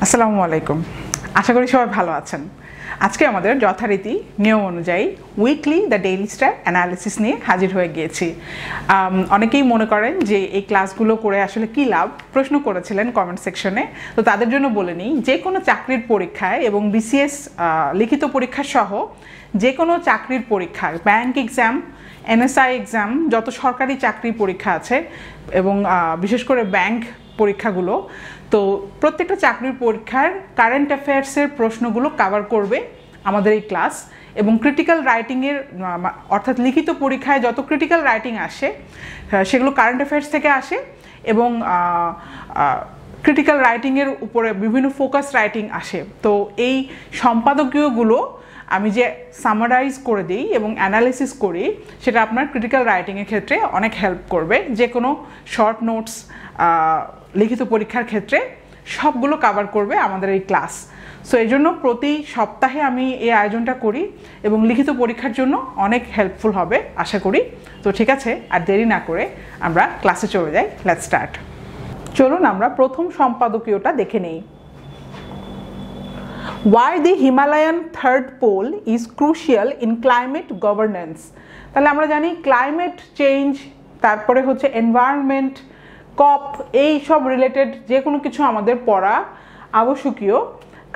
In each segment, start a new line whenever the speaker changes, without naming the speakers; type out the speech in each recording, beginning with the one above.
আসসালামু আলাইকুম। আশা করি সবাই ভালো আছেন। আজকে আমাদের যথারীতি নিয়ম অনুযায়ী weekly the daily star analysis নিয়ে হাজির হয়ে গিয়েছি। অনেকেই মনে করেন যে এই ক্লাসগুলো করে আসলে কী লাভ, প্রশ্ন করেছিলেন কমেন্ট সেকশনে। তো তাদের জন্য বলে নিই, যে কোনো চাকরির পরীক্ষায় এবং বিসিএস লিখিত পরীক্ষা সহ যে কোনো চাকরির পরীক্ষায়, ব্যাংক এক্সাম, এনএসআই এক্সাম, যত সরকারি চাকরির পরীক্ষা আছে এবং বিশেষ করে ব্যাংক পরীক্ষাগুলো, তো প্রত্যেকটা চাকরির পরীক্ষার কারেন্ট অ্যাফেয়ার্সের প্রশ্নগুলো কভার করবে আমাদের এই ক্লাস। এবং ক্রিটিক্যাল রাইটিংয়ের অর্থাৎ লিখিত পরীক্ষায় যত ক্রিটিক্যাল রাইটিং আসে সেগুলো কারেন্ট অ্যাফেয়ার্স থেকে আসে এবং ক্রিটিক্যাল রাইটিংয়ের উপরে বিভিন্ন ফোকাস রাইটিং আসে। তো এই সম্পাদকীয়গুলো আমি যে সামারাইজ করে দিই এবং অ্যানালিসিস করি, সেটা আপনার ক্রিটিক্যাল রাইটিংয়ের ক্ষেত্রে অনেক হেল্প করবে। যে কোনো শর্ট নোটস লিখিত পরীক্ষার ক্ষেত্রে সবগুলো কভার করবে আমাদের এই ক্লাস। সো এই জন্য প্রতি সপ্তাহে আমি এই আয়োজনটা করি এবং লিখিত পরীক্ষার জন্য অনেক হেল্পফুল হবে আশা করি। তো ঠিক আছে, আর দেরি না করে আমরা ক্লাসে চলে যাই। Let's start. চলুন আমরা প্রথম সম্পাদকীয়টা দেখে নেই। Why the Himalayan third pole is crucial in climate governance। তাহলে আমরা জানি ক্লাইমেট চেঞ্জ, তারপরে হচ্ছে এনভায়রনমেন্ট, কপ, এই সব রিলেটেড যে কোনো কিছু আমাদের পড়া আবশ্যকীয়।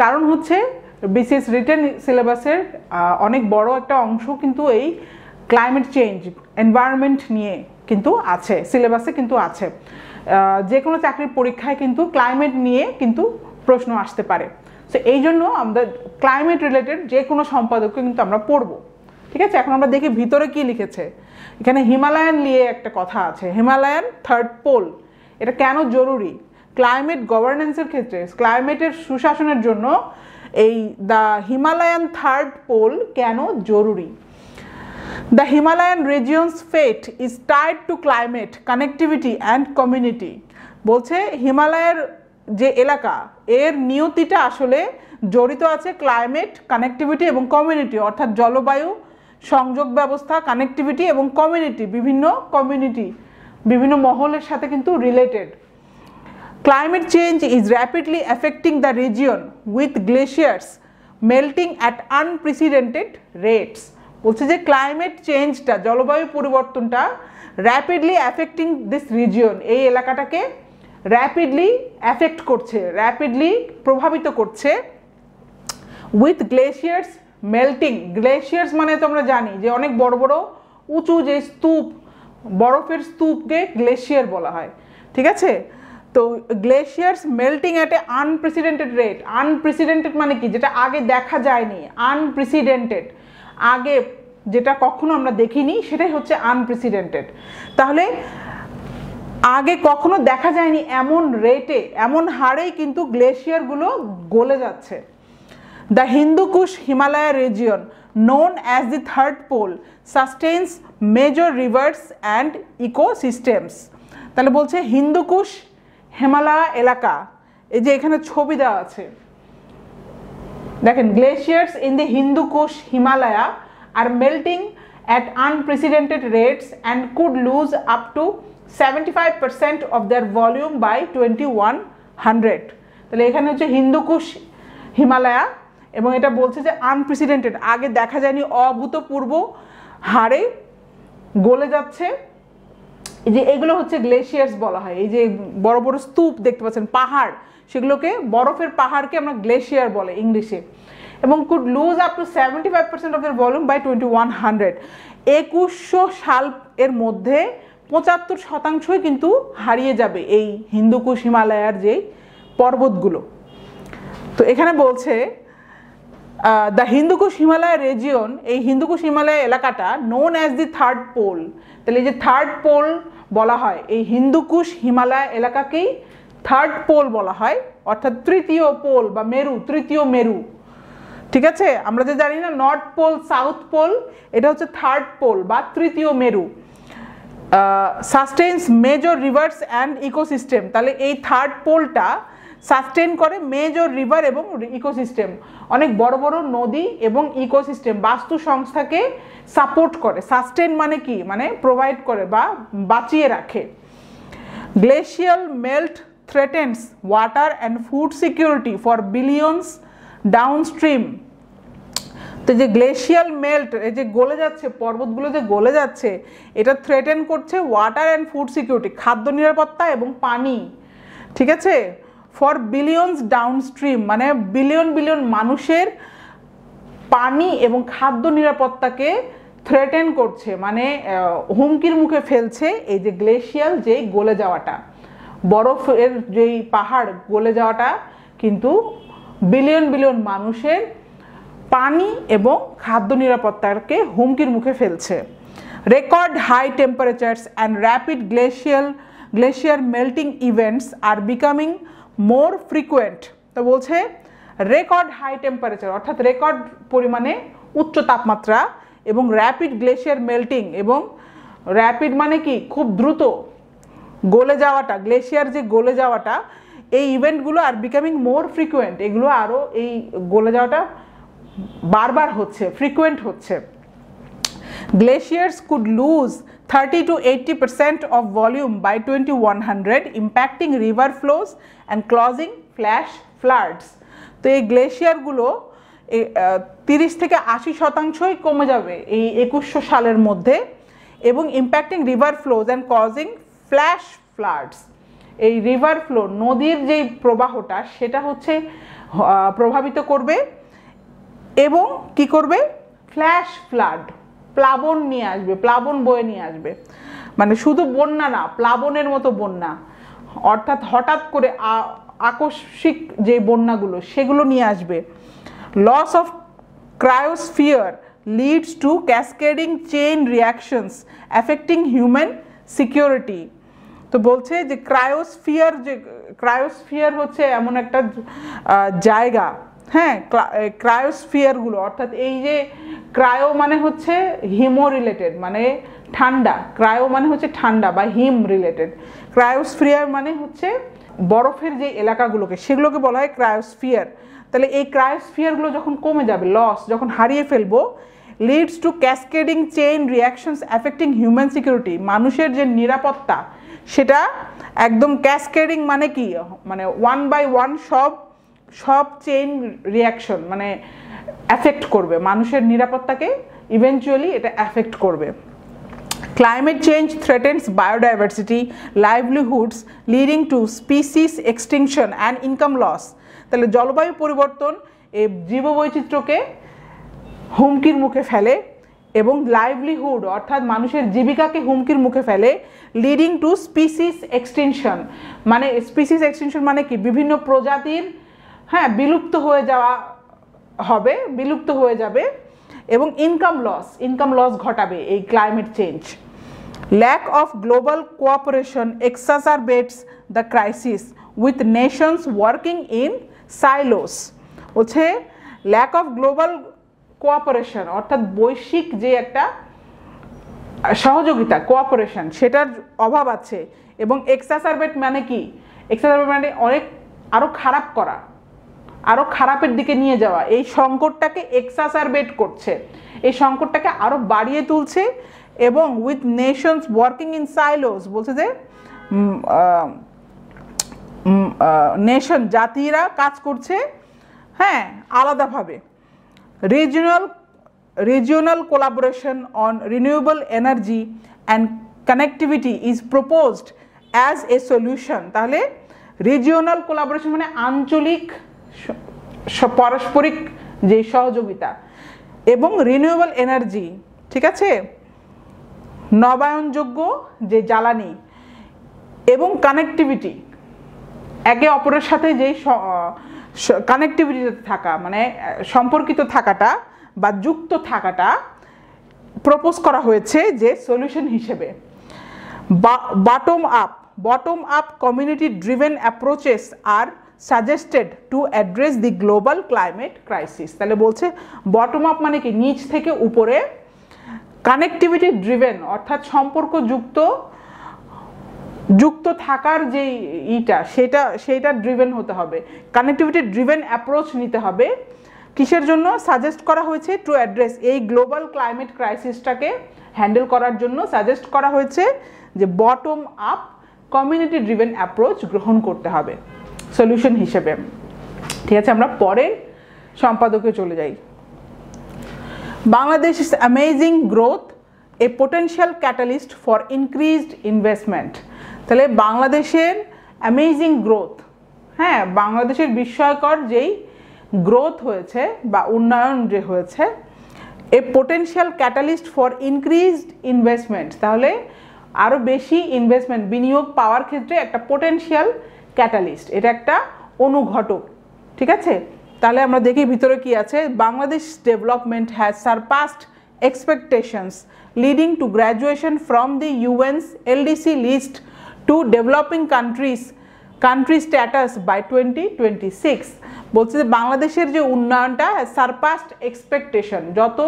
কারণ হচ্ছে বিসিএস রিটেন সিলেবাসের অনেক বড় একটা অংশ কিন্তু এই ক্লাইমেট চেঞ্জ, এনভায়রনমেন্ট নিয়ে কিন্তু আছে, সিলেবাসে কিন্তু আছে। যে কোনো চাকরির পরীক্ষায় কিন্তু ক্লাইমেট নিয়ে কিন্তু প্রশ্ন আসতে পারে। সো এই জন্য আমরা ক্লাইমেট রিলেটেড যে কোনো সম্পাদককে কিন্তু আমরা পড়বো। ঠিক আছে, এখন আমরা দেখি ভিতরে কি লিখেছে। এখানে হিমালয়ান নিয়ে একটা কথা আছে, হিমালয়ান থার্ড পোল। এটা কেন জরুরি ক্লাইমেট গভর্নেন্সের ক্ষেত্রে, ক্লাইমেটের সুশাসনের জন্য এই দ্য হিমালয়ান থার্ড পোল কেন জরুরি। The Himalayan regions fate is tied to climate, connectivity and community. বলছে হিমালয়ের যে এলাকা, এর নিয়তিটা আসলে জড়িত আছে ক্লাইমেট, কানেক্টিভিটি এবং কমিউনিটি, অর্থাৎ জলবায়ু, সংযোগ ব্যবস্থা, কানেক্টিভিটি এবং কমিউনিটি, বিভিন্ন মহলের সাথে কিন্তু related. Climate change is rapidly affecting the region with glaciers melting at unprecedented rates. বলছে যে ক্লাইমেট চেঞ্জটা, জলবায়ু পরিবর্তনটা র্যাপিডলি অ্যাফেক্টিং দিস রিজিয়ন, এই এলাকাটাকে র্যাপিডলি অ্যাফেক্ট করছে, র্যাপিডলি প্রভাবিত করছে। উইথ গ্লেশিয়ার্স মেল্টিং, গ্লেশিয়ার্স মানে তো আমরা জানি যে অনেক বড় বড় উঁচু যে স্তূপ, বরফের স্তূপকে গ্লেশিয়ার বলা হয়। ঠিক আছে, তো glaciers melting at a unprecedented rate. Unprecedented মানে কি, যেটা আগে দেখা যায়নি। আনপ্রেসিডেন্টেড, আগে যেটা কখনো আমরা দেখিনি, সেটাই হচ্ছে আনপ্রেসিডেন্টেড। তাহলে আগে কখনো দেখা যায়নি এমন রেটে, এমন হারেই কিন্তু গ্লেশিয়ারগুলো গলে যাচ্ছে। The Hindu Kush Himalaya region known as the third pole sustains major rivers and ecosystems। তাহলে বলছে হিন্দুকুশ হিমালয় এলাকা, এই যে এখানে ছবি দেওয়া আছে দেখেন, glaciers in the Hindukush Himalaya are melting at unprecedented rates and could lose up to 75% of their volume by 2100। তাহলে এখানে হচ্ছে হিন্দুকুশ হিমালয়া এবং এটা বলছে যে আনপ্রেসিডেন্টেড, আগে দেখা যায়নি, অভূতপূর্ব হারে গলে যাচ্ছে। এই যে এগুলো হচ্ছে গ্লেশিয়ার্স বলা হয়। এই যে বড় বড় স্তূপ দেখতে পাচ্ছেন, পাহাড়, সেগুলোকে, বরফের পাহাড়কে আমরা গ্লেশিয়ার বলে ইংলিশে। এবং could lose up to 75% of their volume by 2100। 2100 সাল এর মধ্যে 75% কিন্তু হারিয়ে যাবে এই হিন্দুকুশ হিমালয়ার যে পর্বতগুলো। তো এখানে বলছে দ্য হিন্দুকুশ হিমালয় রিজিয়ন, এই হিন্দুকুশ হিমালয় এলাকাটা known as the third pole. তাহলে এই যে থার্ড পোল বলা হয়, এই হিন্দুকুশ হিমালয় এলাকাকেই থার্ড পোল বলা হয়, অর্থাৎ তৃতীয় পোল বা মেরু, তৃতীয় মেরু। ঠিক আছে, আমরা যে জানি না নর্থ পোল, সাউথ পোল, এটা হচ্ছে থার্ড পোল বা তৃতীয় মেরু। সাস্টেইনস মেজর রিভার্স অ্যান্ড ইকোসিস্টেম। তাহলে এই থার্ড পোলটা সাস্টেইন করে মেজর রিভার এবং ইকোসিস্টেম, অনেক বড় বড় নদী এবং ইকোসিস্টেম, বাস্তু সংস্থাকে সাপোর্ট করে। সাস্টেইন মানে কি, মানে প্রোভাইড করে বা বাঁচিয়ে রাখে। Glacial melt threatens water and food security for billions downstream. তো যে গ্লেশিয়াল মেল্ট, এই যে গলে যাচ্ছে, পর্বতগুলো যে গলে যাচ্ছে, এটা থ্রেটেন করছে ওয়াটার অ্যান্ড ফুড সিকিউরিটি, খাদ্য নিরাপত্তা এবং পানি, ঠিক আছে, ফর বিলিয়নস ডাউনস্ট্রিম, মানে বিলিয়ন বিলিয়ন মানুষের পানি এবং খাদ্য নিরাপত্তাকে থ্রেটেন করছে, মানে হুমকির মুখে ফেলছে এই যে গ্লেশিয়াল যেই গলে যাওয়াটা, বরফের যেই পাহাড় গলে যাওয়াটা কিন্তু বিলিয়ন বিলিয়ন মানুষের পানি এবং খাদ্য নিরাপত্তাকে হুমকির মুখে ফেলছে। Record high temperatures and rapid glacier melting events are becoming more frequent. তো বলছে রেকর্ড হাই টেম্পারেচার অর্থাৎ রেকর্ড পরিমাণে উচ্চ তাপমাত্রা এবং র্যাপিড গ্লেশিয়ার মেল্টিং, এবং র্যাপিড মানে কি খুব দ্রুত গলে যাওয়াটা, গ্লেশিয়ার যে গলে যাওয়াটা, এই ইভেন্টগুলো আর বিকামিং মোর ফ্রিকুয়েন্ট, এগুলো আরও এই গলে যাওয়াটা বারবার হচ্ছে, ফ্রিকুয়েন্ট হচ্ছে। Glaciers could lose 30 to 80% of volume by 2100, impacting river flows and causing flash floods. তো এই গ্লেশিয়ারগুলো 30 থেকে 80% কমে যাবে এই 2100 সালের মধ্যে, এবং impacting river flows and causing flash floods. এই রিভার ফ্লো, নদীর যেই প্রবাহটা, সেটা হচ্ছে প্রভাবিত করবে এবং কি করবে, ফ্ল্যাশ ফ্লাড, প্লাবন নিয়ে আসবে, প্লাবন বয়ে নিয়ে আসবে, মানে শুধু বন্যা না, প্লাবনের মতো বন্যা, অর্থাৎ হঠাৎ করে আকস্মিক যে বন্যাগুলো সেগুলো নিয়ে আসবে। Loss of cryosphere leads to cascading chain reactions affecting human security. তো বলছে যে ক্রায়োস্ফিয়ার হচ্ছে এমন একটা জায়গা, হ্যাঁ, ক্রায়োস্ফিয়ারগুলো অর্থাৎ এই যে ক্রায়ো মানে হচ্ছে হিমো রিলেটেড, মানে ঠান্ডা, ক্রায়ো মানে হচ্ছে ঠান্ডা বা হিম রিলেটেড, ক্রায়োস্ফিয়ার মানে হচ্ছে বরফের যে এলাকাগুলোকে, সেগুলোকে বলা হয় ক্রায়োস্ফিয়ার। তাহলে এই ক্রায়োস্ফিয়ারগুলো যখন কমে যাবে, লস যখন হারিয়ে ফেলবো, Leeds to cascading chain reactions affecting human security, মানুষের যে নিরাপত্তা সেটা একদম ক্যাসকেডিং মানে কি, মানে ওয়ান বাই ওয়ান সব চেইন রিয়াকশন মানে অ্যাফেক্ট করবে, মানুষের নিরাপত্তাকে ইভেনচুয়ালি এটা অ্যাফেক্ট করবে। Climate change threatens biodiversity, livelihoods, leading to species extinction and income loss. তাহলে জলবায়ু পরিবর্তন এই জীববৈচিত্র্যকে হুমকির মুখে ফেলে এবং লাইভলিহুড অর্থাৎ মানুষের জীবিকাকে হুমকির মুখে ফেলে, লিডিং টু স্পিসিস এক্সটিংশন, মানে স্পিসিস এক্সটিংশন মানে কি, বিভিন্ন প্রজাতির বিলুপ্ত হয়ে যাবে এবং ইনকাম লস ঘটাবে এই climate change. Lack of global cooperation exacerbates the crisis with nations working in silos. বলছে ল্যাক অফ গ্লোবাল কোঅপারেশন অর্থাৎ বৈশ্বিক যে একটা সহযোগিতা, কোঅপারেশন, সেটার অভাব আছে, এবং এক্সাজারবেট মানে কি, এক্সাজারবেট মানে আরও খারাপ করা, আরও খারাপের দিকে নিয়ে যাওয়া, এই সংকটটাকে এক্সাজারবেট করছে, এই সংকটটাকে আরও বাড়িয়ে তুলছে। এবং with nations working in silos, বলছে যে নেশন জাতিরা কাজ করছে আলাদাভাবে। Regional collaboration on renewable energy and connectivity is proposed as a solution. তাহলে রিজিওনাল কোলাবোরেশন মানে আঞ্চলিক পারস্পরিক যে সহযোগিতা, এবং রিনিউয়েবল এনার্জি, ঠিক আছে, নবায়নযোগ্য যে জ্বালানি, এবং কানেক্টিভিটি, একে অপরের সাথে যেই কানেক্টিভিটিতে থাকা মানে সম্পর্কিত থাকাটা বা যুক্ত থাকাটা প্রপোজ করা হয়েছে যে সলিউশন হিসেবে। Bottom up community driven approaches are suggested to address the global climate crisis. তাহলে বলছে বটম আপ মানে কি, নিচ থেকে উপরে, কানেক্টিভিটি ড্রিভেন অর্থাৎ সম্পর্ক যুক্ত থাকার যে সেটা ড্রিভেন হতে হবে, কানেক্টিভিটি ড্রিভেন অ্যাপ্রোচ নিতে হবে। কিসের জন্য সাজেস্ট করা হয়েছে, টু অ্যাড্রেস, এই গ্লোবাল ক্লাইমেট ক্রাইসিসটাকে হ্যান্ডেল করার জন্য সাজেস্ট করা হয়েছে যে bottom up community driven approach গ্রহণ করতে হবে সলিউশন হিসেবে। ঠিক আছে, আমরা পরের সম্পাদকে চলে যাই। Bangladesh is amazing growth A potential catalyst for increased investment. তাহলে বাংলাদেশের অ্যামেজিং গ্রোথ, হ্যাঁ, বাংলাদেশের বিস্ময়কর যেই গ্রোথ হয়েছে বা উন্নয়ন যে হয়েছে, a potential catalyst for increased investment, তাহলে আরও বেশি ইনভেস্টমেন্ট বিনিয়োগ পাওয়ার ক্ষেত্রে একটা পোটেনশিয়াল ক্যাটালিস্ট, এটা একটা অনুঘটক। ঠিক আছে, তাহলে আমরা দেখি ভিতরে কি আছে। Bangladesh development has surpassed expectations leading to graduation from the UN's LDC list to developing country status by 2026। বলছে যে বাংলাদেশের যে উন্নয়নটা সারপাসড এক্সপেকটেশন, যত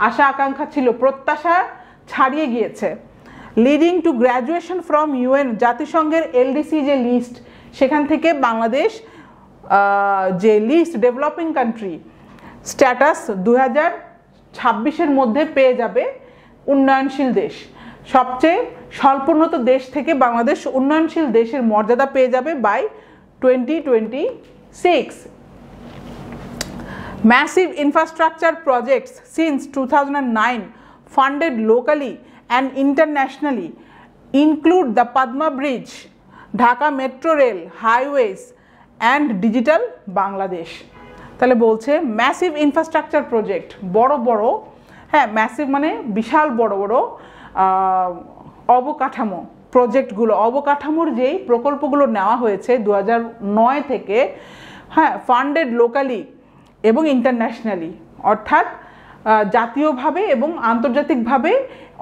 আশা আকাঙ্ক্ষা ছিল প্রত্যাশা ছাড়িয়ে গিয়েছে। Leading to graduation from UN, জাতিসংঘের LDC যে লিস্ট, সেখান থেকে বাংলাদেশ যে লিস্ট ডেভেলপিং কান্ট্রি স্ট্যাটাস 2026-এর মধ্যে পেয়ে যাবে উন্নয়নশীল দেশ। সবচেয়ে স্বল্পোন্নত দেশ থেকে বাংলাদেশ উন্নয়নশীল দেশের মর্যাদা পেয়ে যাবে by 2026। Massive infrastructure projects since 2009 funded locally and internationally include the Padma Bridge, Dhaka Metro Rail, highways and Digital Bangladesh। তাহলে বলছে ম্যাসিভ ইনফ্রাস্ট্রাকচার প্রজেক্ট, বড় বড়, হ্যাঁ ম্যাসিভ মানে বিশাল বড় বড় অবকাঠামো প্রজেক্টগুলো, অবকাঠামোর যেই প্রকল্পগুলো নেওয়া হয়েছে 2009 থেকে, হ্যাঁ, ফান্ডেড লোকালি এবং ইন্টারন্যাশনালি, অর্থাৎ জাতীয়ভাবে এবং আন্তর্জাতিকভাবে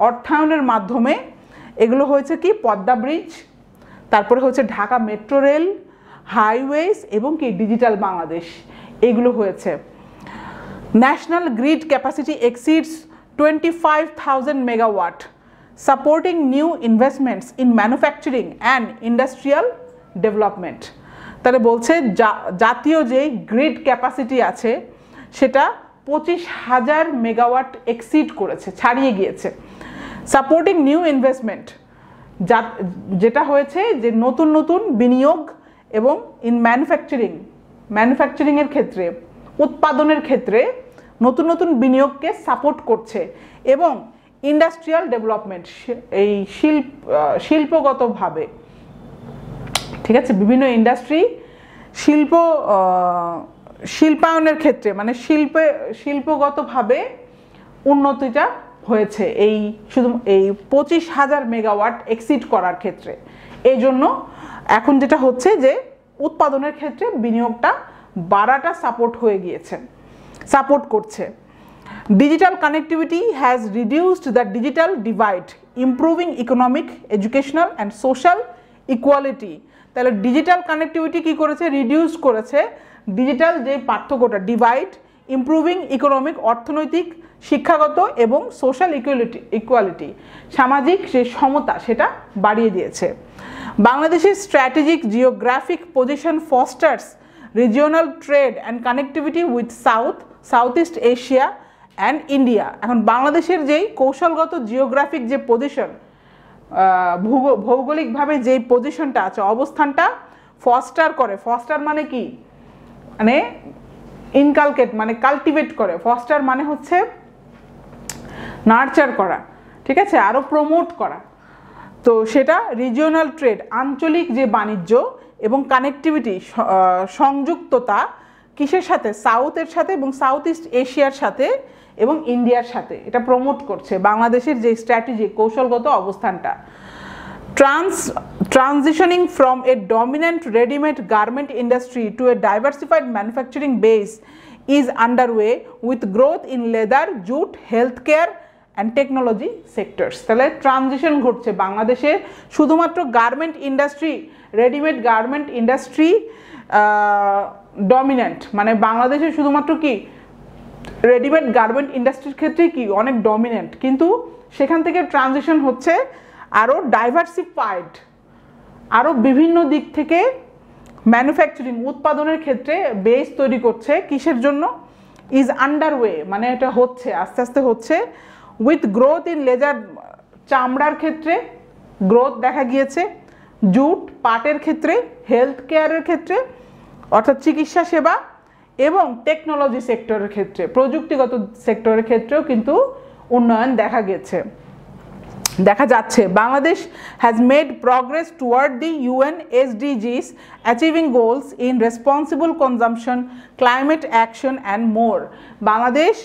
অর্থায়নের মাধ্যমে এগুলো হয়েছে কি পদ্মা ব্রিজ, তারপরে হচ্ছে ঢাকা মেট্রো রেল, হাইওয়েজ এবং কি ডিজিটাল বাংলাদেশ, এগুলো হয়েছে। National grid capacity exceeds 25,000 megawatt, supporting new investments in manufacturing and industrial development. তাহলে বলছে জাতীয় যে গ্রিড ক্যাপাসিটি আছে সেটা 25,000 মেগাওয়াট এক্সিড করেছে, ছাড়িয়ে গিয়েছে। সাপোর্টিং নিউ ইনভেস্টমেন্ট, যেটা হয়েছে যে নতুন নতুন বিনিয়োগ এবং ইন ম্যানুফ্যাকচারিংয়ের ক্ষেত্রে, উৎপাদনের ক্ষেত্রে নতুন নতুন বিনিয়োগকে সাপোর্ট করছে, এবং ইন্ডাস্ট্রিয়াল ডেভেলপমেন্ট, এই শিল্পগতভাবে, ঠিক আছে, বিভিন্ন ইন্ডাস্ট্রি শিল্পায়নের ক্ষেত্রে মানে শিল্পগতভাবে উন্নতিটা হয়েছে এই শুধু এই 25,000 মেগাওয়াট এক্সিড করার ক্ষেত্রে। এই জন্য এখন যেটা হচ্ছে যে উৎপাদনের ক্ষেত্রে বিনিয়োগটা বাড়াটা সাপোর্ট করছে। Digital connectivity has reduced the digital divide, improving economic, educational and social equality. তাহলে ডিজিটাল কানেক্টিভিটি কি করেছে? রিডিউস করেছে ডিজিটাল যে পার্থক্যটা, ডিভাইড, ইমপ্রুভিং ইকোনমিক, অর্থনৈতিক, শিক্ষাগত এবং সোশ্যাল ইকুয়ালিটি, সামাজিক যে সমতা সেটা বাড়িয়ে দিয়েছে। বাংলাদেশের strategic geographic position Faustus regional trade and connectivity with south east Asia and India. এখন বাংলাদেশের যেই কৌশলগত জিওগ্রাফিক যে পজিশন, ভৌগোলিকভাবে যেই পজিশনটা আছে, অবস্থানটা ফস্টার করে। ফস্টার মানে কি? মানে ইনকালকেট মানে কাল্টিভেট করে। ফস্টার মানে হচ্ছে নার্চার করা, ঠিক আছে, আরও প্রমোট করা। তো সেটা রিজিওনাল ট্রেড, আঞ্চলিক যে বাণিজ্য এবং কানেক্টিভিটি, সংযুক্ততা কিসের সাথে? সাউথের সাথে এবং সাউথ ইস্ট এশিয়ার সাথে এবং ইন্ডিয়ার সাথে, এটা প্রমোট করছে বাংলাদেশের যে স্ট্র্যাটেজিক কৌশলগত অবস্থানটা। Transitioning from a dominant readymade garment industry to a diversified manufacturing base is underway with growth in leather, jute, health care and technology sectors. তাহলে ট্রানজিশন ঘটছে বাংলাদেশে, শুধুমাত্র garment industry, readymade garment industry dominant, মানে বাংলাদেশে শুধুমাত্র কি readymade garment ইন্ডাস্ট্রির ক্ষেত্রেই কি অনেক ডমিনেন্ট, কিন্তু সেখান থেকে ট্রানজিশন হচ্ছে আরও ডাইভার্সিফাইড, আরও বিভিন্ন দিক থেকে ম্যানুফ্যাকচারিং, উৎপাদনের ক্ষেত্রে বেস তৈরি করছে। কিসের জন্য? ইজ আন্ডারওয়ে মানে এটা হচ্ছে, আস্তে আস্তে হচ্ছে। উইথ গ্রোথ ইন লেজার, চামড়ার ক্ষেত্রে গ্রোথ দেখা গিয়েছে। জুট পাটের ক্ষেত্রে, হেলথ কেয়ারের ক্ষেত্রে অর্থাৎ চিকিৎসা সেবা এবং টেকনোলজি সেক্টরের ক্ষেত্রে, প্রযুক্তিগত সেক্টরের ক্ষেত্রেও কিন্তু উন্নয়ন দেখা যাচ্ছে। Bangladesh has made progress toward the UN SDGs achieving goals in responsible consumption, climate action and more. Bangladesh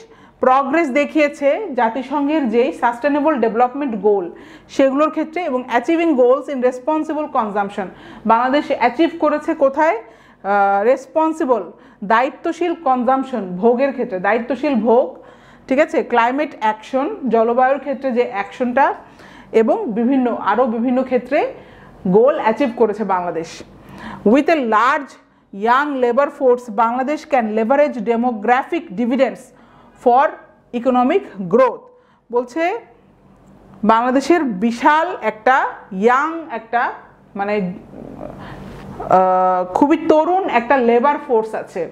progress দেখিয়েছে জাতিসংঘের যেই সাস্টেনেবল ডেভেলপমেন্ট গোল সেগুলোর ক্ষেত্রে এবং achieving goals in responsible consumption. Bangladesh achieve করেছে কোথায়? রেসপন্সিবল দায়িত্বশীল কনজামশন, ভোগের ক্ষেত্রে দায়িত্বশীল ভোগ, ঠিক আছে, ক্লাইমেট অ্যাকশন বায়ুর ক্ষেত্রে যে অ্যাকশনটা এবং আরও বিভিন্ন ক্ষেত্রে গোল অ্যাচিভ করেছে Bangladesh. With a large young labour force Bangladesh can leverage demographic ডিভিডেন্ডস for economic growth. বলছে বাংলাদেশের বিশাল একটা মানে খুবই তরুণ একটা লেবার ফোর্স আছে।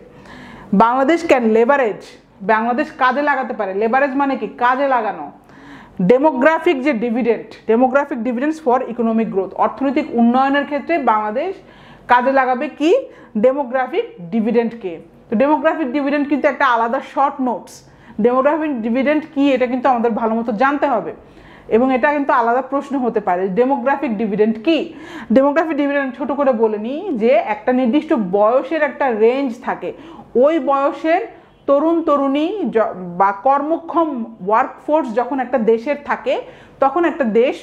বাংলাদেশ ক্যান লেভারেজ, বাংলাদেশ কাজে লাগাতে পারে, লেভারেজ মানে কি? কাজে লাগানো। ডেমোগ্রাফিক ডিভিডেন্ডস ফর ইকোনমিক গ্রোথ, অর্থনৈতিক উন্নয়নের ক্ষেত্রে বাংলাদেশ কাজে লাগাবে কি? ডেমোগ্রাফিক ডিভিডেন্ডকে। তো ডেমোগ্রাফিক ডিভিডেন্ড কিন্তু একটা আলাদা শর্ট নোটস। ডেমোগ্রাফিক ডিভিডেন্ড কি এটা কিন্তু আমাদের ভালো মতো জানতে হবে এবং এটা কিন্তু আলাদা প্রশ্ন হতে পারে। ডেমোগ্রাফিক ডিভিডেন্ড কি? ডেমোগ্রাফিক ডিভিডেন্ড ছোট করে বলে নিই যে একটা নির্দিষ্ট বয়সের একটা রেঞ্জ থাকে, ওই বয়সের তরুণ তরুণী বা কর্মক্ষম ওয়ার্কফোর্স যখন একটা দেশের থাকে তখন একটা দেশ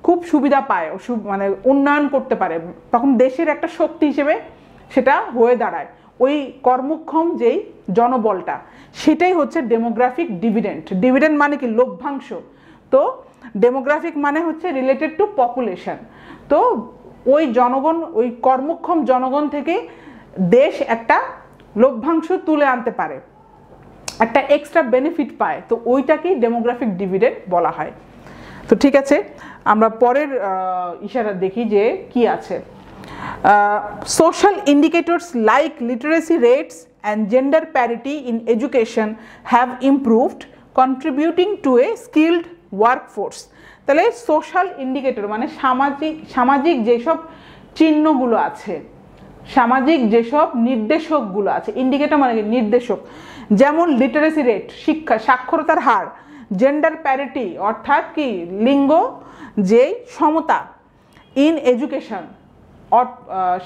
খুব সুবিধা পায়, মানে উন্নয়ন করতে পারে, তখন দেশের একটা শক্তি হিসেবে সেটা হয়ে দাঁড়ায়। ওই কর্মক্ষম যেই জনবলটা, সেটাই হচ্ছে ডেমোগ্রাফিক ডিভিডেন্ড। ডিভিডেন্ড মানে কি? লভ্যাংশ। তো ডেমোগ্রাফিক মানে হচ্ছে রিলেটেড টু পপুলেশন। তো ওই জনগণ, ওই কর্মক্ষম জনগণ থেকে দেশ একটা লভ্যাংশ তুলে আনতে পারে, একটা এক্সট্রা বেনিফিট পায়, তো ওইটাকেই ডেমোগ্রাফিক ডিভিডেন্ড বলা হয়। তো ঠিক আছে, আমরা পরের ইশারা দেখি যে কি আছে। Social indicators like literacy rates and gender parity in education have improved, contributing to a skilled workforce. তাহলে সোশ্যাল ইন্ডিকেটর মানে সামাজিক যেসব চিহ্নগুলো আছে, সামাজিক যেসব নির্দেশকগুলো আছে, ইন্ডিকেটর মানে নির্দেশক, যেমন লিটারেসি রেট সাক্ষরতার হার, জেন্ডার প্যারিটি অর্থাৎ কি লিঙ্গ যেই সমতা, ইন এডুকেশন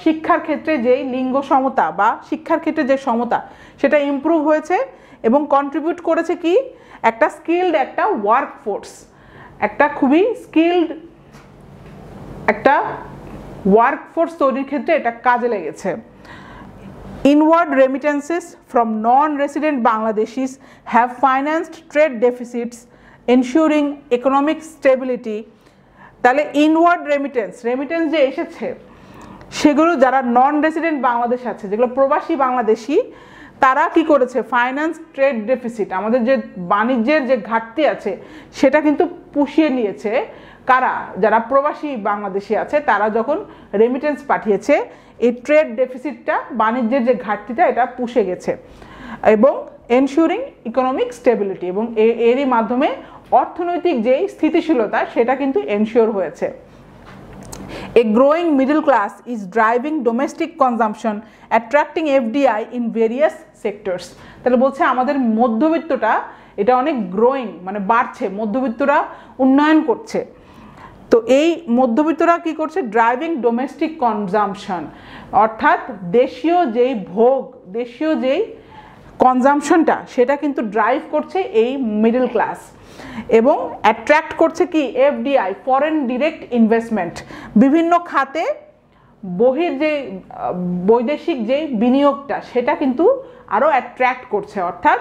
শিক্ষার ক্ষেত্রে যেই লিঙ্গ সমতা বা শিক্ষার ক্ষেত্রে যে সমতা সেটা ইমপ্রুভ হয়েছে এবং কন্ট্রিবিউট করেছে কি একটা স্কিলড একটা ওয়ার্কফোর্স, একটা খুবই স্কিলড একটা ওয়ার্কফোর্স তৈরির ক্ষেত্রে এটা কাজে লেগেছে। Inward remittances from non-resident Bangladeshis have financed trade deficits, ensuring economic stability. তাহলে ইনওয়ার্ড রেমিটেন্স যে এসেছে সেগুলো যারা নন রেসিডেন্ট বাংলাদেশ আছে, যেগুলো প্রবাসী বাংলাদেশি, তারা কি করেছে? ফাইন্যান্স ট্রেড ডেফিসিট, আমাদের যে বাণিজ্যের যে ঘাটতি আছে সেটা কিন্তু পুষিয়ে নিয়েছে। কারা? যারা প্রবাসী বাংলাদেশি আছে তারা যখন রেমিটেন্স পাঠিয়েছে, এই ট্রেড ডেফিসিটটা, বাণিজ্যের যে ঘাটতিটা, এটা পুষে গেছে এবং এনশিওরিং ইকোনমিক স্টেবিলিটি, এবং এরই মাধ্যমে অর্থনৈতিক যেই স্থিতিশীলতা সেটা কিন্তু এনশিওর হয়েছে। A growing middle class is driving domestic consumption, attracting FDI in various sectors. তাহলে বলছে আমাদের মধ্যবিত্তটা এটা অনেক গ্রোয়িং মানে বাড়ছে, মধ্যবিত্তরা উন্নয়ন করছে। তো এই মধ্যবিত্তরা কি করছে? ড্রাইভিং ডোমেস্টিক কনজাম্পশন, অর্থাৎ দেশীয় যেই ভোগ, দেশীয় যেই কনজাম্পশনটা সেটা কিন্তু ড্রাইভ করছে এই মিডল ক্লাস এবং অ্যাট্রাক্ট করছে কি এফডিআই, ফরেন ডিরেক্ট ইনভেস্টমেন্ট, বিভিন্ন খাতে বৈদেশিক যে বিনিয়োগটা সেটা কিন্তু আরও অ্যাট্রাক্ট করছে, অর্থাৎ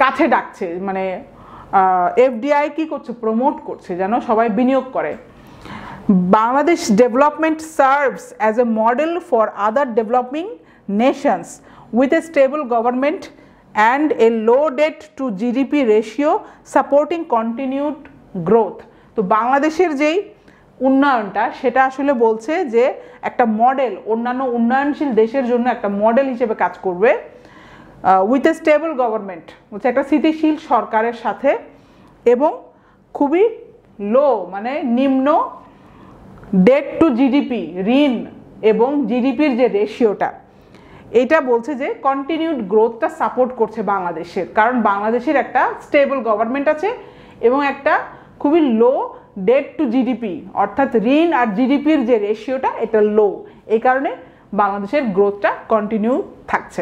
কাছে ডাকছে, মানে এফডিআই কি করছে? প্রমোট করছে যেন সবাই বিনিয়োগ করে। Bangladesh development serves as a model for other developing Nations with a stable government and a low debt to GDP ratio supporting continued growth. তো বাংলাদেশের যেই উন্নয়নটা সেটা আসলে বলছে যে একটা মডেল, অন্যান্য উন্নয়নশীল দেশের জন্য একটা মডেল হিসেবে কাজ করবে। উইথ এ স্টেবল গভর্নমেন্ট হচ্ছে একটা স্থিতিশীল সরকারের সাথে এবং খুবই লো মানে নিম্ন ডেট টু জিডিপি, ঋণ এবং জিডিপির যে রেশিওটা, এটা বলছে যে কন্টিনিউড গ্রোথটা সাপোর্ট করছে বাংলাদেশের, কারণ বাংলাদেশের একটা স্টেবল গভর্নমেন্ট আছে এবং একটা খুবই লো ডেট টু জিডিপি, অর্থাৎ ঋণ আর জিডিপির যে রেশিওটা এটা লো, এই কারণে বাংলাদেশের গ্রোথটা কন্টিনিউ থাকছে।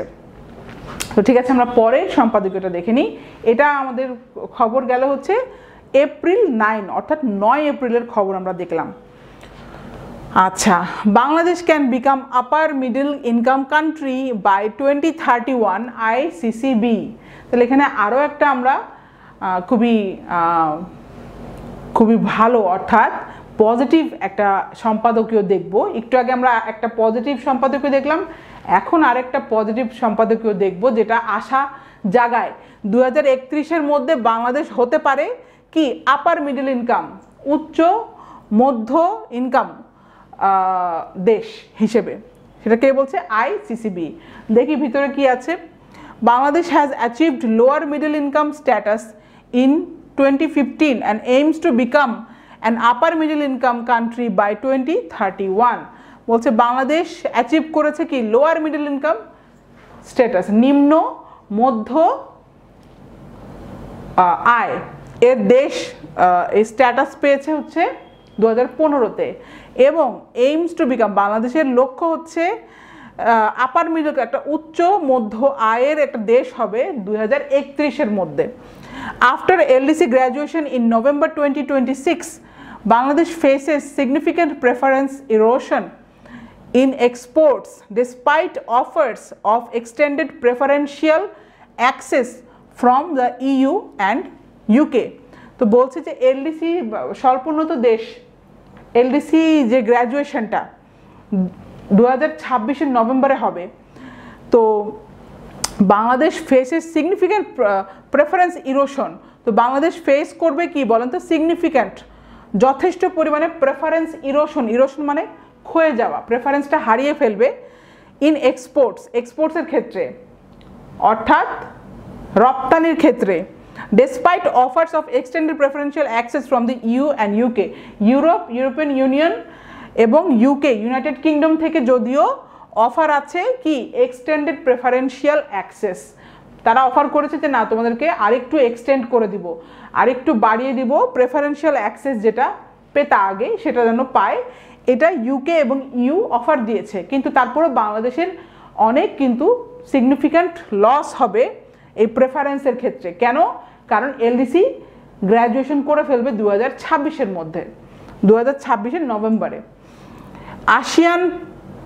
তো ঠিক আছে, আমরা পরের সম্পাদকীয়টা দেখে নিই। এটা আমাদের খবর গেল হচ্ছে এপ্রিল 9, অর্থাৎ 9 এপ্রিলের খবর আমরা দেখলাম। আচ্ছা, Bangladesh can become upper middle income country by 2031 ICCB। তাহলে এখানে আরও একটা আমরা খুবই ভালো অর্থাৎ পজিটিভ একটা সম্পাদকীয় দেখব। একটু আগে আমরা একটা পজিটিভ সম্পাদকীয় দেখলাম, এখন আরেকটা পজিটিভ সম্পাদকীয় দেখব যেটা আশা জাগায় 2031-এর মধ্যে বাংলাদেশ হতে পারে কি আপার মিডল ইনকাম, উচ্চ মধ্য ইনকাম দেশ হিসেবে। সেটা কে বলছে? ICCB। দেখি ভিতরে কি আছে। Bangladesh has achieved lower middle income status in 2015 and aims to become an upper middle income country by 2031। বলছে বাংলাদেশ অ্যাচিভ করেছে কি লোয়ার মিডল ইনকাম স্ট্যাটাস, নিম্ন মধ্য আয় এর দেশ, এই স্ট্যাটাস পেয়েছে হচ্ছে 2015-তে, এবং এইমস টু বিকাম, বাংলাদেশের লক্ষ্য হচ্ছে আপার মিডল, একটা উচ্চ মধ্য আয়ের একটা দেশ হবে 2031-এর মধ্যে। After LDC graduation in November 2026, Bangladesh faces significant preference erosion in exports despite offers of extended preferential access from the EU and UK। তো বলছে যে LDC স্বল্পোন্নত দেশ, LDC যে গ্র্যাজুয়েশনটা 2026-এর নভেম্বরে হবে, তো Bangladesh faces significant preference erosion. তো বাংলাদেশ ফেস করবে কি বলেন তো? সিগনিফিক্যান্ট, যথেষ্ট পরিমাণে প্রেফারেন্স ইরোশন, ইরোশন মানে ক্ষয়ে যাওয়া, প্রেফারেন্সটা হারিয়ে ফেলবে ইন এক্সপোর্টস, এক্সপোর্টসের ক্ষেত্রে অর্থাৎ রপ্তানির ক্ষেত্রে। Despite offers of extended preferential access from the EU and UK, European union এবং UK, ইউনাইটেড কিংডম থেকে যদিও অফার আছে কি এক্সটেন্ডেড প্রেফারেন্সিয়াল অ্যাক্সেস, তারা অফার করেছে যে না তোমাদেরকে আরেকটু এক্সটেন্ড করে দিব, আরেকটু বাড়িয়ে দিব প্রেফারেন্সিয়াল অ্যাক্সেস যেটা পেতা আগে সেটা যেন পায়, এটা UK এবং EU অফার দিয়েছে। কিন্তু তারপরে বাংলাদেশের অনেক কিন্তু সিগনিফিক্যান্ট লস হবে এই প্রেফারেন্সের ক্ষেত্রে। কেন? কারণ LDC গ্র্যাজুয়েশন করে ফেলবে 2026-এর মধ্যে, 2026-এর নভেম্বরে। ASEAN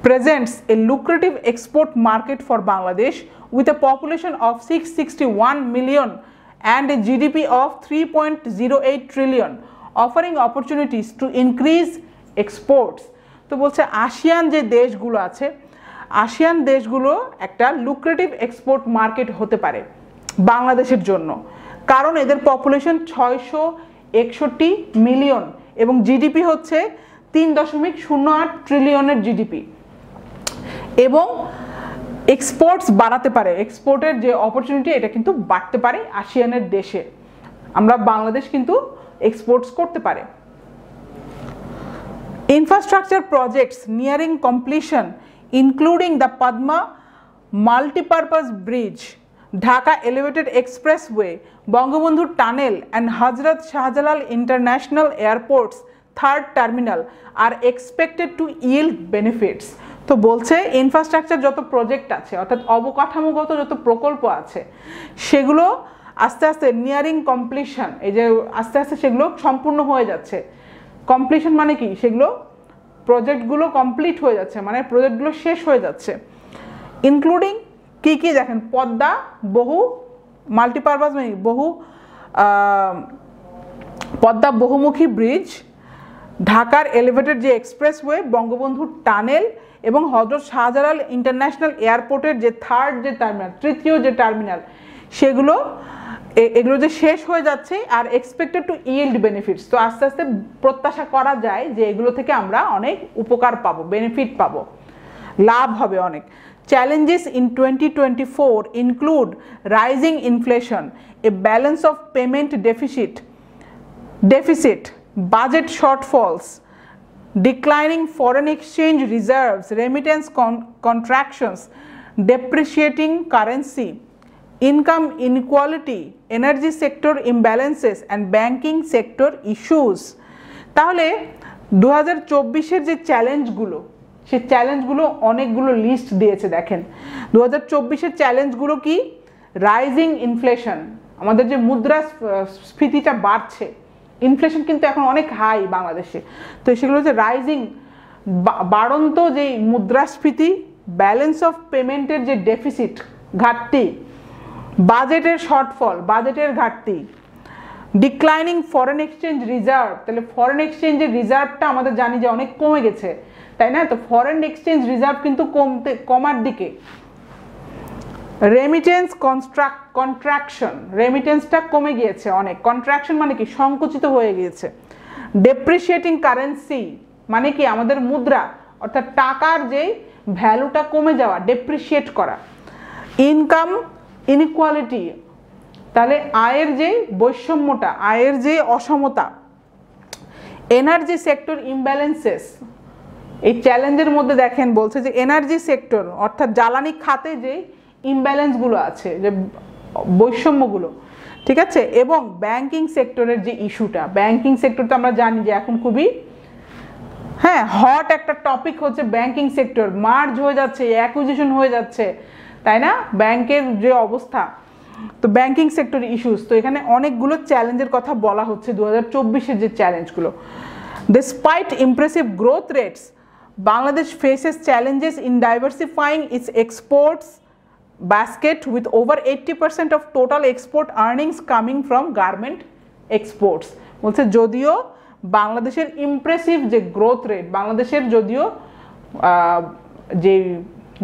presents a lucrative export market for Bangladesh with a population of 661 million and a GDP of 3.08 trillion, offering opportunities to increase exports। তো বলছে আসিয়ান যে দেশগুলো আছে, আসিয়ান দেশগুলো একটা লুক্রেটিভ এক্সপোর্ট মার্কেট হতে পারে বাংলাদেশের জন্য, কারণ এদের পপুলেশন 661 মিলিয়ন এবং জিডিপি হচ্ছে 3.08 ট্রিলিয়নের জিডিপি, এবং এক্সপোর্টস বাড়াতে পারে, এক্সপোর্টের যে অপরচুনিটি এটা কিন্তু বাড়তে পারে আসিয়ানের দেশে, আমরা বাংলাদেশ কিন্তু এক্সপোর্টস করতে পারে। Infrastructure projects nearing completion including the Padma multipurpose bridge, Dhaka elevated expressway, Bangabandhu tunnel and Hazrat Shahjalal international airport's third terminal are expected to yield benefits. তো বলছে ইনফ্রাস্ট্রাকচার যত প্রজেক্ট আছে অর্থাৎ অবকাঠামোগত যত প্রকল্প আছে সেগুলো আস্তে আস্তে নিয়ারিং কমপ্লিশন, এই যে আস্তে আস্তে সেগুলো সম্পূর্ণ হয়ে যাচ্ছে। কমপ্লিশন মানে কি? সেগুলো প্রজেক্টগুলো কমপ্লিট হয়ে যাচ্ছে, মানে প্রজেক্টগুলো শেষ হয়ে যাচ্ছে। ইনক্লুডিং কি কি দেখেন, পদ্মা বহু মাল্টিপারপাস মানে পদ্মা বহুমুখী ব্রিজ, ঢাকার এলিভেটেড যে এক্সপ্রেসওয়ে, বঙ্গবন্ধু টানেল এবং হজরত শাহজালাল ইন্টারন্যাশনাল এয়ারপোর্টের যে থার্ড যে টার্মিনাল, তৃতীয় যে টার্মিনাল, এগুলো যে শেষ হয়ে যাচ্ছে আর এক্সপেক্টেড টু ইল্ড বেনিফিটস। তো আস্তে আস্তে প্রত্যাশা করা যায় যে এগুলো থেকে আমরা অনেক উপকার পাবো, বেনিফিট পাবো, লাভ হবে অনেক। Challenges in 2024 include rising inflation, A balance of payment deficit, budget শর্টফলস, declining foreign exchange reserves, remittance contractions, depreciating currency, income inequality, energy sector imbalances and banking sector issues। তাহলে 2024-এর যে চ্যালেঞ্জগুলো, সেই চ্যালেঞ্জগুলো অনেকগুলো লিস্ট দিয়েছে। দেখেন 2024-এর চ্যালেঞ্জগুলো কি? রাইজিং ইনফ্লেশন, আমাদের যে মুদ্রাস্ফীতিটা বাড়ছে, ইনফ্লেশন কিন্তু এখন অনেক হাই বাংলাদেশে, তো সেগুলো হচ্ছে রাইজিং বাড়ন্ত যে মুদ্রাস্ফীতি, ব্যালেন্স অফ পেমেন্টের যে ডেফিসিট ঘাটতি, বাজেটের শর্টফল, বাজেটের ঘাটতি, ডিক্লাইনিং ফরেন এক্সচেঞ্জ রিজার্ভ, তাহলে ফরেন এক্সচেঞ্জের রিজার্ভটা আমাদের জানি যে অনেক কমে গেছে, তাই না? তো ফরেন এক্সচেঞ্জ রিজার্ভ কিন্তু কমার দিকে। রেমিটেন্স কন্ট্রাকশন, রেমিটেন্সটা কমে গিয়েছে অনেক। কন্ট্রাকশন মানে কি? সংকুচিত হয়ে গিয়েছে। ডেপ্রিসিয়েটিং কারেন্সি মানে কি? আমাদের মুদ্রা অর্থাৎ টাকার যে ভ্যালুটা কমে যাওয়া, ডেপ্রিসিয়েট করা। ইনকাম ইনইকুয়ালিটি, তাহলে আয়ের যে বৈষম্যটা, আয়ের যে অসমতা। এনার্জি সেক্টর ইমব্যালেন্সেস, এই চ্যালেঞ্জের মধ্যে দেখেন বলছে যে এনার্জি সেক্টর অর্থাৎ জ্বালানি খাতে যে ইমব্যালেন্সগুলো আছে, যে বৈষম্যগুলো, ঠিক আছে? এবং ব্যাংকিং সেক্টরের যে ইস্যুটা, ব্যাংকিং সেক্টর তো আমরা জানি যে এখন খুবই হট একটা টপিক হচ্ছে ব্যাংকিং সেক্টর। মার্জ হয়ে যাচ্ছে, অ্যাকুইজিশন হয়ে যাচ্ছে, তাই না? ব্যাংকের যে অবস্থা, তো ব্যাংকিং সেক্টর ইস্যুস। তো এখানে অনেকগুলো চ্যালেঞ্জের কথা বলা হচ্ছে 2024-এর যে চ্যালেঞ্জগুলো। Despite impressive growth rates, Bangladesh faces challenges in diversifying its exports basket with over 80% of total export earnings coming from garment exports। বলছে যদিও বাংলাদেশের ইমপ্রেসিভ যে গ্রোথ রেট, বাংলাদেশের যদিও যে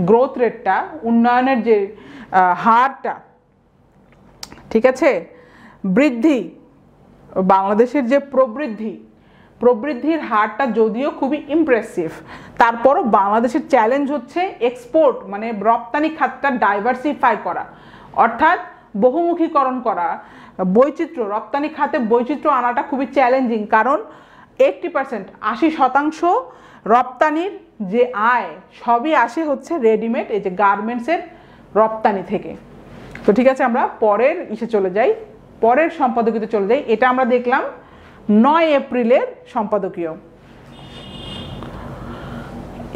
গ্রোথ রেটটা, উন্নয়নের যে হারটা, ঠিক আছে, বৃদ্ধি, বাংলাদেশের যে প্রবৃদ্ধির হারটা যদিও খুবই ইমপ্রেসিভ, তারপরও বাংলাদেশের চ্যালেঞ্জ হচ্ছে এক্সপোর্ট মানে রপ্তানি খাতটা ডাইভার্সিফাই করা, অর্থাৎ বহুমুখীকরণ করা, বৈচিত্র্য, রপ্তানি খাতে বৈচিত্র্য আনাটা খুবই চ্যালেঞ্জিং। কারণ 80% রপ্তানির যে আয় সবই আসে হচ্ছে রেডিমেড, এই যে গার্মেন্টসের রপ্তানি থেকে। তো ঠিক আছে, আমরা পরের চলে যাই, পরের সম্পাদকীয়তে চলে যাই। এটা আমরা দেখলাম 9 এপ্রিলের সম্পাদকীয়।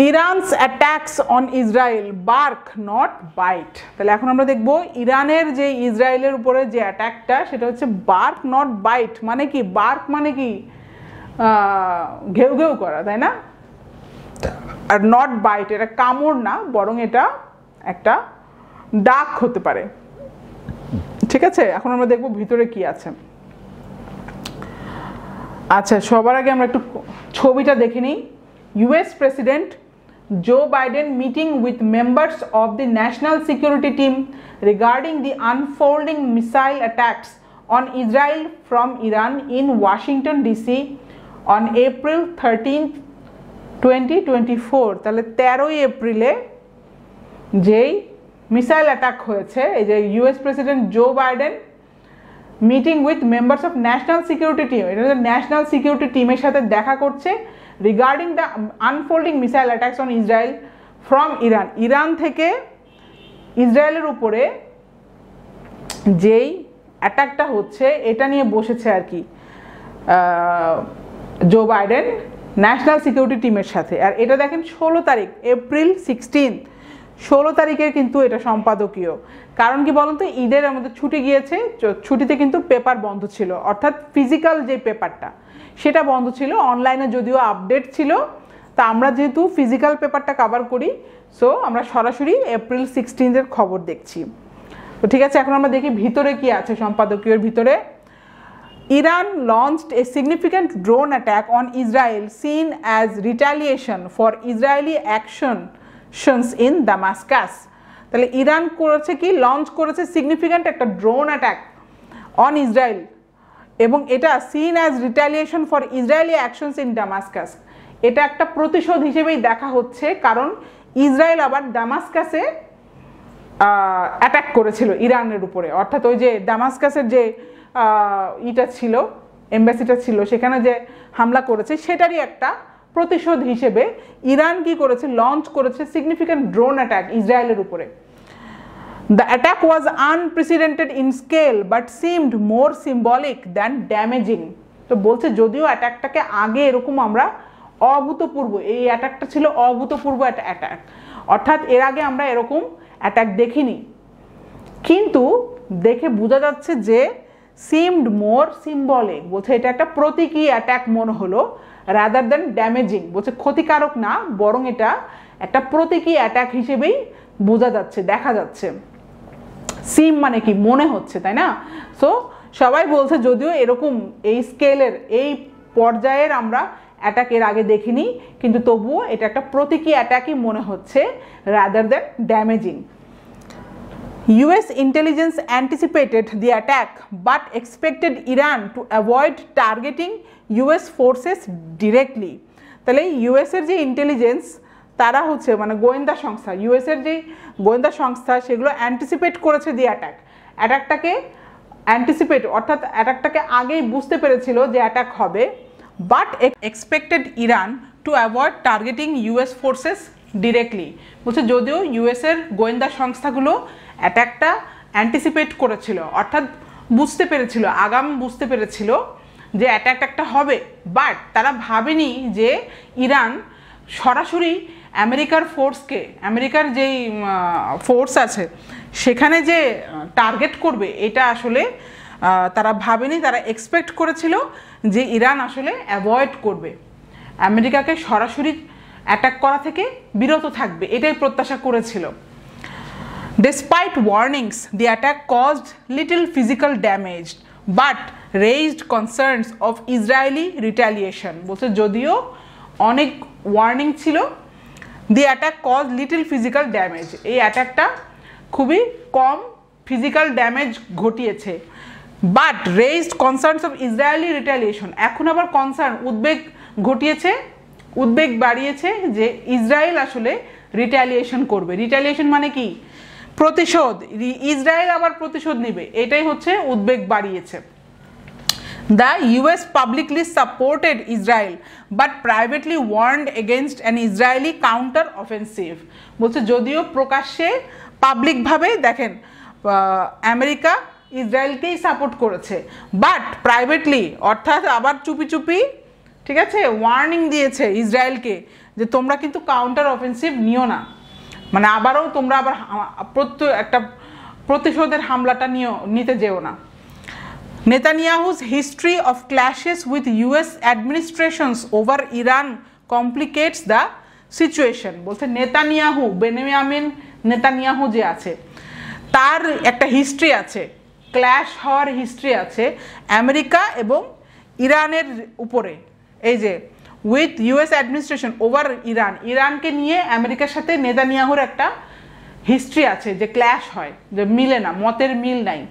Iran's attacks on Israel bark not bite. তাহলে এখন আমরা দেখব ইরানের যে ইসরায়েলের উপরে যে অ্যাটাকটা, সেটা হচ্ছে বার্ক নট বাইট। মানে কি? বার্ক মানে কি? ঘেউ ঘেউ করা, তাই না? আর নট বাইট, এটা কামড় না, বরং এটা একটা ডাক হতে পারে। ঠিক আছে, এখন আমরা দেখব ভিতরে কি আছে। আচ্ছা, সবার আগে আমরা একটু ছবিটা দেখে নিই। US president Joe Biden meeting with members of the national security team regarding the unfolding missile attacks on Israel from Iran in Washington DC on April 13, 2024। তাহলে 13ই এপ্রিলে যেই মিসাইল অ্যাটাক হয়েছে, এই যে US president Joe Biden meeting with members of national security team, এটা national security টিমের সাথে দেখা করছে regarding the unfolding missile attacks on Israel from Iran. Iran থেকে ইসরায়েলের উপরে যেই অ্যাটাকটা হচ্ছে এটা নিয়ে বসেছে আর কি জো বাইডেন ন্যাশনাল সিকিউরিটি টিমের সাথে। আর এটা দেখেন 16 তারিখ, এপ্রিল 16, 16 তারিখের কিন্তু এটা সম্পাদকীয়। কারণ কি বলুন তো, ঈদের আমাদের ছুটি গিয়েছে, ছুটিতে কিন্তু পেপার বন্ধ ছিল, অর্থাৎ ফিজিক্যাল যে পেপারটা সেটা বন্ধ ছিল। অনলাইনে যদিও আপডেট ছিল, তা আমরা যেহেতু ফিজিক্যাল পেপারটা কভার করি, সো আমরা সরাসরি এপ্রিল 16-এর খবর দেখছি। তো ঠিক আছে, এখন আমরা দেখি ভিতরে কি আছে সম্পাদকীয়র ভিতরে। Iran launched a significant drone attack on Israel scene as retaliation for Israeli actions in Damascus. তাহলে ইরান করেছে কি? লঞ্চ করেছে সিগনিফিক্যান্ট একটা ড্রোন অ্যাটাক অন ইসরায়েল, এবং এটা scene as retaliation for Israeli actions in Damascus. এটা একটা প্রতিশোধ হিসেবেই দেখা হচ্ছে, কারণ ইসরায়েল আবার দামাস্কাসে অ্যাটাক করেছিল ইরানের উপরে, অর্থাৎ ওই যে দামাস্কাসের যে ইটা ছিল, এম্বাসিটা ছিল, সেখানে যে হামলা করেছে সেটারই একটা প্রতিশোধ হিসেবে ইরান কি করেছে, লঞ্চ করেছে সিগনিফিক্যান্ট ড্রোন অ্যাটাক ইসরায়েলের উপরে। The attack was unprecedented in scale but seemed more symbolic than damaging. তো বলছে যদিও অ্যাটাকটাকে আগে এরকম আমরা অভূতপূর্ব, এই অ্যাটাকটা ছিল অভূতপূর্ব অ্যাটাক, অর্থাৎ এর আগে আমরা এরকম অ্যাটাক দেখিনি, কিন্তু দেখে বোঝা যাচ্ছে যে seemed more symbolic, বলছে এটা একটা প্রতীকী অ্যাটাক মনে হলো, rather than damaging, বলছে ক্ষতিকারক না বরং এটা একটা প্রতীকী অ্যাটাক হিসেবেই বোঝা যাচ্ছে, দেখা যাচ্ছে। সিম মানে কি, মনে হচ্ছে, তাই না? সো সবাই বলছে যদিও এরকম এই স্কেলের এই পর্যায়ের আমরা অ্যাটাক এর আগে দেখিনি, কিন্তু তবুও এটা একটা প্রতীকী অ্যাটাকই মনে হচ্ছে, rather than damaging. US intelligence anticipated the attack but expected Iran to avoid targeting US forces directly. তাহলে US এর যে ইন্টেলিজেন্স তারা হচ্ছে মানে গোয়েন্দা সংস্থা, US এর যে গোয়েন্দা সংস্থা সেগুলো অ্যান্টিসিপেট করেছে দি অ্যাটাকটাকে অ্যান্টিসিপেট অর্থাৎ অ্যাটাকটাকে আগেই বুঝতে পেরেছিল যে অ্যাটাক হবে, but expected Iran to avoid targeting US forces directly. বলছে যদিও US এর গোয়েন্দা সংস্থাগুলো অ্যাটাকটা অ্যান্টিসিপেট করেছিল, অর্থাৎ বুঝতে পেরেছিল, আগাম বুঝতে পেরেছিল যে অ্যাটাক একটা হবে, বাট তারা ভাবেনি যে ইরান সরাসরি আমেরিকার ফোর্সকে, আমেরিকার যেই ফোর্স আছে সেখানে যে টার্গেট করবে এটা আসলে তারা ভাবেনি। তারা এক্সপেক্ট করেছিল যে ইরান আসলে অ্যাভয়েড করবে, আমেরিকাকে সরাসরি অ্যাটাক করা থেকে বিরত থাকবে, এটাই প্রত্যাশা করেছিল। Despite warnings, the attack caused little physical damage but raised concerns of Israeli retaliation. বলছে যদিও অনেক ওয়ার্নিং ছিল, the attack caused little physical damage, এই অ্যাটাকটা খুবই কম ফিজিক্যাল ড্যামেজ ঘটিয়েছে, but raised concerns of Israeli retaliation, এখন আবার কনসার্ন উদ্বেগ ঘটিয়েছে, উদ্বেগ বাড়িয়েছে যে ইসরায়েল আসলে রিটালিয়েশন করবে। রিটালিয়েশন মানে কি, প্রতিশোধ, ইসরায়েল আবার প্রতিশোধ নেবে, এটাই হচ্ছে উদ্বেগ বাড়িয়েছে। The US publicly supported Israel but privately warned against an Israeli counter offensive. বলছে যদিও প্রকাশ্যে পাবলিকভাবে দেখেন আমেরিকা ইসরায়েলকেই সাপোর্ট করেছে, বাট প্রাইভেটলি অর্থাৎ আবার চুপি চুপি, ঠিক আছে, ওয়ার্নিং দিয়েছে ইসরায়েলকে যে তোমরা কিন্তু কাউন্টার অফেন্সিভ নিও না, মানে আবারও তোমরা আবার একটা প্রতিশোধের হামলাটা নিতে যেও না। Netanyahu's history of clashes with US administrations over Iran complicates the situation. বলছে নেতানিয়াহু, বেনিয়ামিন নেতানিয়াহু যে আছে তার একটা হিস্ট্রি আছে, ক্ল্যাশ হওয়ার হিস্ট্রি আছে আমেরিকা এবং ইরানের উপরে, এই যে with US administration over Iran, ইরানকে নিয়ে আমেরিকার সাথে নেতানিয়াহুর একটা হিস্ট্রি আছে যে ক্ল্যাশ হয়, যে মিলে না, মতের মিল নাই।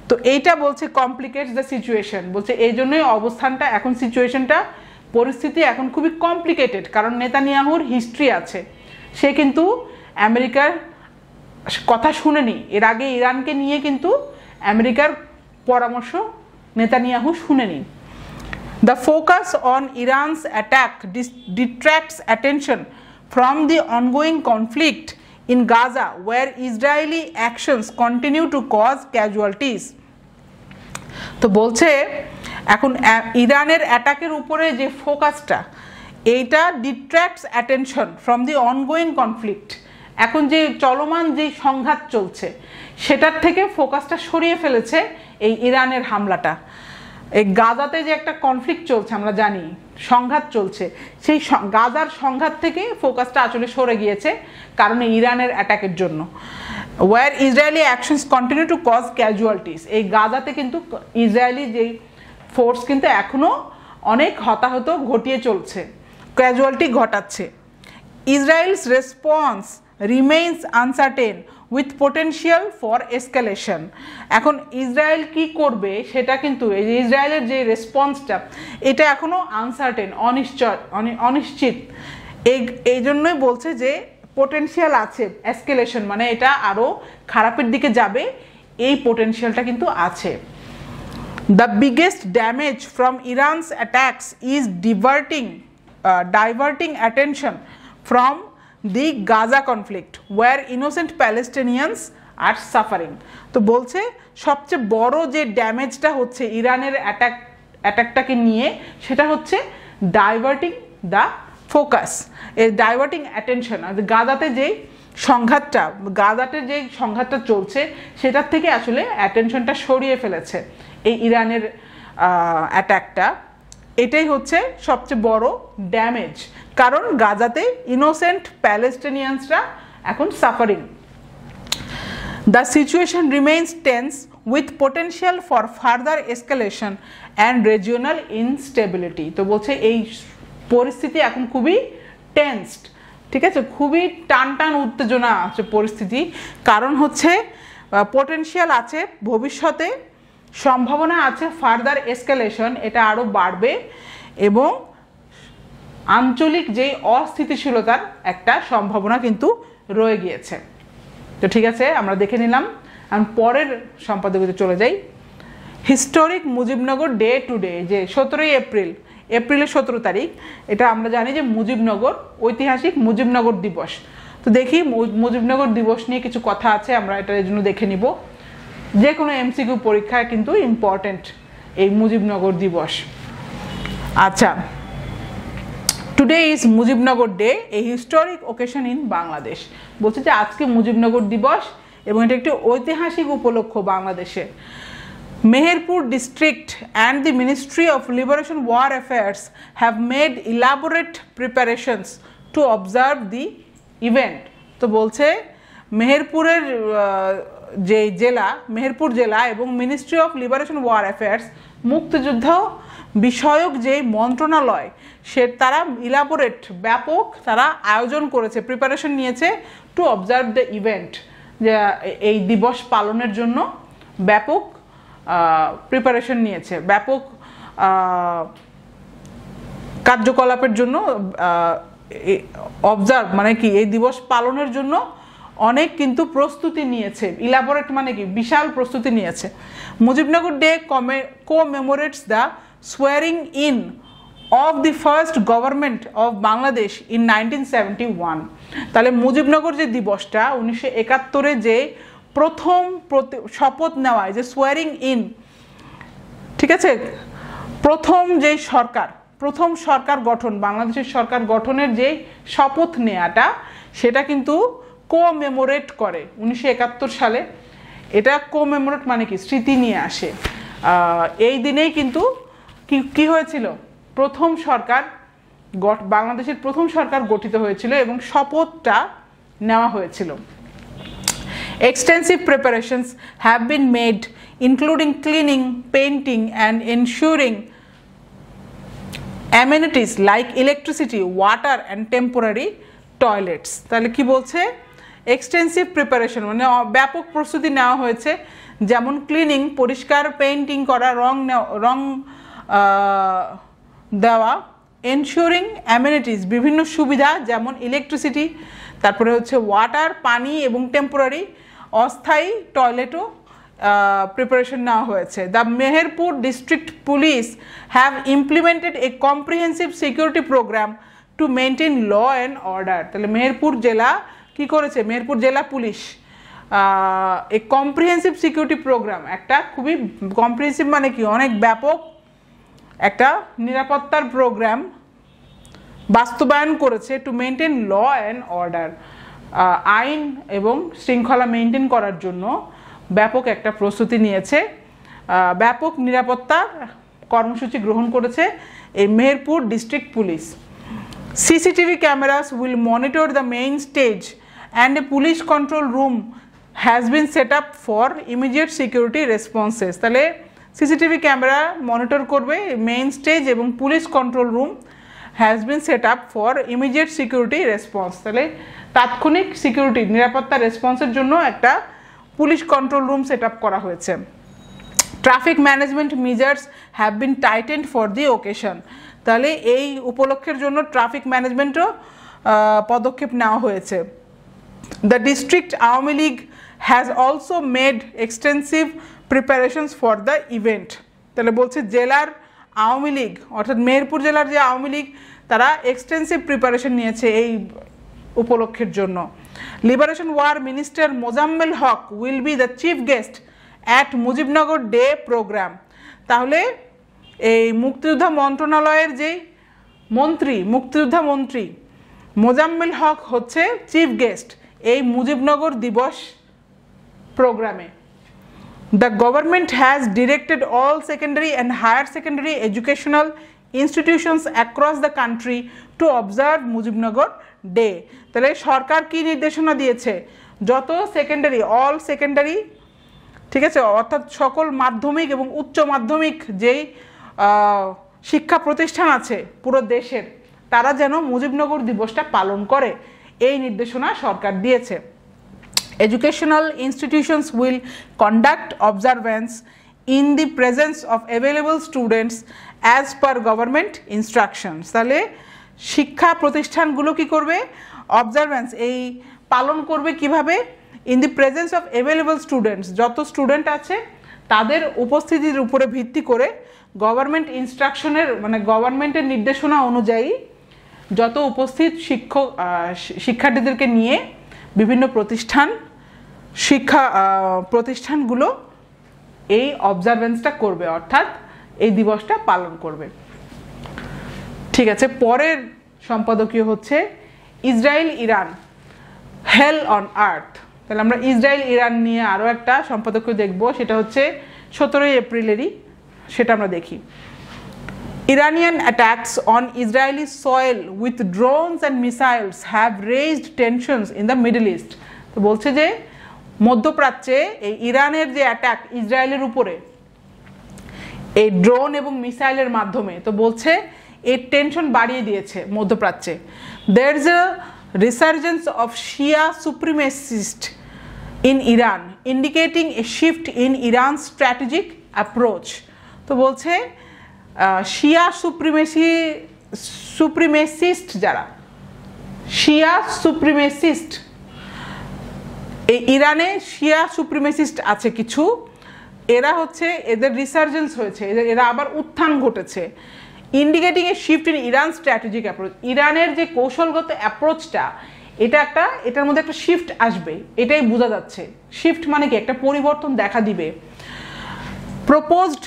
তো এইটা বলছে কমপ্লিকেটস দ্য সিচুয়েশন, বলছে এই জন্যই অবস্থানটা এখন, সিচুয়েশনটা, পরিস্থিতি এখন খুবই কমপ্লিকেটেড, কারণ নেতানিয়াহুর হিস্ট্রি আছে, সে কিন্তু আমেরিকার কথা শুনেনি, এর আগে ইরানকে নিয়ে কিন্তু আমেরিকার পরামর্শ Netanyahu শুনেনি। The focus on Iran's attack detracts attention from the ongoing conflict in Gaza, where Israeli actions continue to cause casualties. তো বলছে এখন ইরানের অ্যাটাকের উপরে যে ফোকাসটা, এইটা detracts attention from the ongoing conflict, এখন যে চলমান যে সংঘাত চলছে সেটার থেকে ফোকাসটা সরিয়ে ফেলেছে এই ইরানের হামলাটা। এই গাজাতে যে একটা কনফ্লিক্ট চলছে আমরা জানি, সংঘাত চলছে, সেই গাজার সংঘাত থেকে ফোকাসটা আসলে সরে গিয়েছে কারণ ইরানের অ্যাটাকের জন্য। War Israeli actions continue to cause casualties, এই গাজাতে কিন্তু ইসরায়েলি যে ফোর্স কিন্তু এখনও অনেক হতাহত ঘটিয়ে চলছে, ক্যাজুয়ালিটি ঘটাচ্ছে। Israel's response remains uncertain with potential for escalation. এখন ইসরায়েল কি করবে সেটা কিন্তু, এই যে ইসরায়েলের যে রেসপন্সটা এটা এখনও আনসার্টেন, অনিশ্চিত, এই জন্যই বলছে যে পোটেনশিয়াল আছে এসকালেশন, মানে এটা আরও খারাপের দিকে যাবে, এই পোটেনশিয়ালটা কিন্তু আছে। The biggest damage from Iran's attacks is diverting diverting attention from the Gaza conflict where innocent Palestinians are suffering. তো বলছে সবচেয়ে বড় যে ড্যামেজটা হচ্ছে ইরানের অ্যাটাকটাকে নিয়ে সেটা হচ্ছে ডাইভার্টিং দ্য ফোকাস, এই ডাইভার্টিং অ্যাটেনশন। গাজাতে যেই সংঘাতটা চলছে সেটার থেকে আসলে অ্যাটেনশনটা সরিয়ে ফেলেছে এই ইরানের অ্যাটাকটা। এটাই হচ্ছে সবচেয়ে বড় ড্যামেজ, কারণ গাজাতে ইনোসেন্ট প্যালেস্টিনিয়ানসরা এখন suffering. The situation remains tense with potential for further escalation and regional instability. তো বলছে এই পরিস্থিতি এখন খুবই টেন্সড, ঠিক আছে, খুবই টান উত্তেজনা আছে পরিস্থিতি, কারণ হচ্ছে পোটেনশিয়াল আছে, ভবিষ্যতে সম্ভাবনা আছে ফার্দার এসকালেশন, এটা আরও বাড়বে, এবং আঞ্চলিক যেই অস্থিতিশীলতার একটা সম্ভাবনা কিন্তু রয়ে গিয়েছে। তো ঠিক আছে, আমরা দেখে নিলাম। আমি পরের সম্পাদকীয়তে চলে যাই। হিস্টোরিক মুজিবনগর ডে টুডে, যে 17ই এপ্রিলের 17 তারিখ, এটা আমরা জানি যে মুজিবনগর, ঐতিহাসিক মুজিবনগর দিবস। তো দেখি মুজিবনগর দিবস নিয়ে কিছু কথা আছে, আমরা এটার জন্য দেখে নিব। যে কোনো এমসিকিউ পরীক্ষায় কিন্তু ইম্পর্টেন্ট এই মুজিবনগর দিবস। আচ্ছা, today is Mujibnagar day, A historic occasion in Bangladesh. বলছে যে আজকে মুজিবনগর দিবস এবং এটা একটি ঐতিহাসিক উপলক্ষ বাংলাদেশে। Meherpur district and the Ministry of Liberation War Affairs have made elaborate preparations to observe the event. তো বলছে মেহেরপুরের যে জেলা, মেহেরপুর জেলা এবং ministry of liberation war affairs, মুক্তিযুদ্ধ বিষয়ক যে মন্ত্রণালয়, তারা ইলাবোরেট, ব্যাপক তারা আয়োজন করেছে, প্রিপারেশন নিয়েছে টু অবজার্ভ দ্য ইভেন্ট, যে এই দিবস পালনের জন্য ব্যাপক প্রিপারেশন নিয়েছে, ব্যাপক কার্যকলাপের জন্য অবজার্ভ মানে কি, এই দিবস পালনের জন্য অনেক কিন্তু প্রস্তুতি নিয়েছে। ইলাবোরেট মানে কি, বিশাল প্রস্তুতি নিয়েছে। Mujibnagar day commemorates the swearing in of the first government of Bangladesh in 1971. তাহলে মুজিবনগর যে দিবসটা 1971-এ যে প্রথম শপথ নেওয়া, যে সোয়ারিং ইন, ঠিক আছে, প্রথম সরকার গঠন, বাংলাদেশের সরকার গঠনের যে শপথ নেওয়াটা, সেটা কিন্তু কোমেমোরেট করে 1971 সালে। এটা কোমেমোরেট মানে কি, স্মৃতি নিয়ে আসে। এই দিনেই কিন্তু কি হয়েছিল, বাংলাদেশের প্রথম সরকার গঠিত হয়েছিল এবং শপথটা নেওয়া হয়েছিল। Extensive preparations have been made, including cleaning, painting, and ensuring amenities like electricity, water, and temporary toilets. তাহলে কি বলছে, এক্সটেন্সিভ প্রিপারেশন মানে ব্যাপক প্রস্তুতি নেওয়া হয়েছে, যেমন ক্লিনিং, পরিষ্কার, পেইন্টিং করা, রং দেওয়া, এনশিওরিং অ্যামেনিটিস, বিভিন্ন সুবিধা যেমন ইলেকট্রিসিটি, তারপরে হচ্ছে ওয়াটার, পানি, এবং টেম্পোরারি অস্থায়ী টয়লেটও প্রিপারেশন নেওয়া হয়েছে। The Meherpur district police have implemented a comprehensive security program to maintain law and order. তাহলে মেহেরপুর জেলা কি করেছে, মেহেরপুর জেলা police a comprehensive security program, একটা খুবই কম্প্রিহেন্সিভ মানে কি, অনেক ব্যাপক একটা নিরাপত্তার প্রোগ্রাম বাস্তবায়ন করেছে to maintain law and order, আইন এবং শৃঙ্খলা মেনটেন করার জন্য ব্যাপক একটা প্রস্তুতি নিয়েছে, ব্যাপক নিরাপত্তা কর্মসূচি গ্রহণ করেছে এই Meherpur district police. CCTV cameras will monitor the main stage and a police control room has been set up for immediate security responses. তাহলে সিসিটিভি ক্যামেরা মনিটর করবে মেইন স্টেজ এবং police control room has been set up for immediate security response. তাহলে তাৎক্ষণিক security, নিরাপত্তা রেসপন্সের জন্য একটা police control room set up করা হয়েছে। Traffic management measures have been tightened for the occasion. তাহলে এই উপলক্ষের জন্য ট্রাফিক ম্যানেজমেন্টও পদক্ষেপ নেওয়া হয়েছে। The district Awami League has also made extensive preparations for the event. তাহলে বলছে জেলার আওয়ামী লীগ, অর্থাৎ মেহেরপুর জেলার যে আওয়ামী লীগ, তারা এক্সটেন্সিভ প্রিপারেশন নিয়েছে এই উপলক্ষের জন্য। Liberation war minister Mozammel Haque will be the chief guest at Mujibnagar day programme. তাহলে এই মুক্তিযোদ্ধা মন্ত্রণালয়ের যে মুক্তিযোদ্ধা মন্ত্রী মোজাম্মেল হক হচ্ছে চিফ গেস্ট এই মুজিবনগর দিবস প্রোগ্রামে। The government has directed all secondary and higher secondary educational institutions across the country to observe Mujibnagar day. তাহলে সরকার কি নির্দেশনা দিয়েছে? যত সেকেন্ডারি, অল সেকেন্ডারি, ঠিক আছে, অর্থাৎ সকল মাধ্যমিক এবং উচ্চ মাধ্যমিক যেই শিক্ষা প্রতিষ্ঠান আছে পুরো দেশের, তারা যেন মুজিবনগর দিবসটা পালন করে এই নির্দেশনা সরকার দিয়েছে। Educational institutions will conduct observance in the presence of available students as per government instructions। তাহলে শিক্ষা প্রতিষ্ঠানগুলো কি করবে? অবজারভেন্স এই পালন করবে কিভাবে? In the presence of available students, যত স্টুডেন্ট আছে তাদের উপস্থিতির উপরে ভিত্তি করে গভর্নমেন্ট ইনস্ট্রাকশনের মানে গভর্নমেন্টের নির্দেশনা অনুযায়ী যত উপস্থিত শিক্ষার্থীদেরকে নিয়ে বিভিন্ন প্রতিষ্ঠানগুলো এই অবজারভেন্সটা করবে, অর্থাৎ এই দিবসটা পালন করবে। ঠিক আছে, পরের সম্পাদকীয় হচ্ছে Israel Iran hell on earth. তাহলে আমরা ইসরায়েল ইরান নিয়ে আরও একটা সম্পাদকীয় দেখব, সেটা হচ্ছে 17 এপ্রিলেরই, সেটা আমরা দেখি। Iranian attacks on Israeli soil with drones and missiles have raised tensions in the Middle East। তো বলছে যে মধ্যপ্রাচ্যে এই ইরানের যে অ্যাটাক ইসরায়েলের উপরে এই ড্রোন এবং মিসাইলের মাধ্যমে, তো বলছে এই টেনশন বাড়িয়ে দিয়েছে মধ্যপ্রাচ্যে। There is a resurgence of Shia supremacists in Iran, indicating a shift in Iran's strategic approach। তো বলছে শিয়া সুপ্রিমেসিস্ট যারা শিয়া সুপ্রিমেসিস্ট, এই ইরানে শিয়া সুপ্রিমেসিস্ট আছে কিছু, এরা হচ্ছে এদের রিসার্জেন্স হয়েছে, এরা আবার উত্থান ঘটেছে। Indicating A shift in Iran strategic approach, ইরানের যে কৌশলগত অ্যাপ্রোচটা এটার মধ্যে একটা শিফট আসবে, এটাই বোঝা যাচ্ছে। শিফট মানে কি? একটা পরিবর্তন দেখা দিবে। প্রপোজড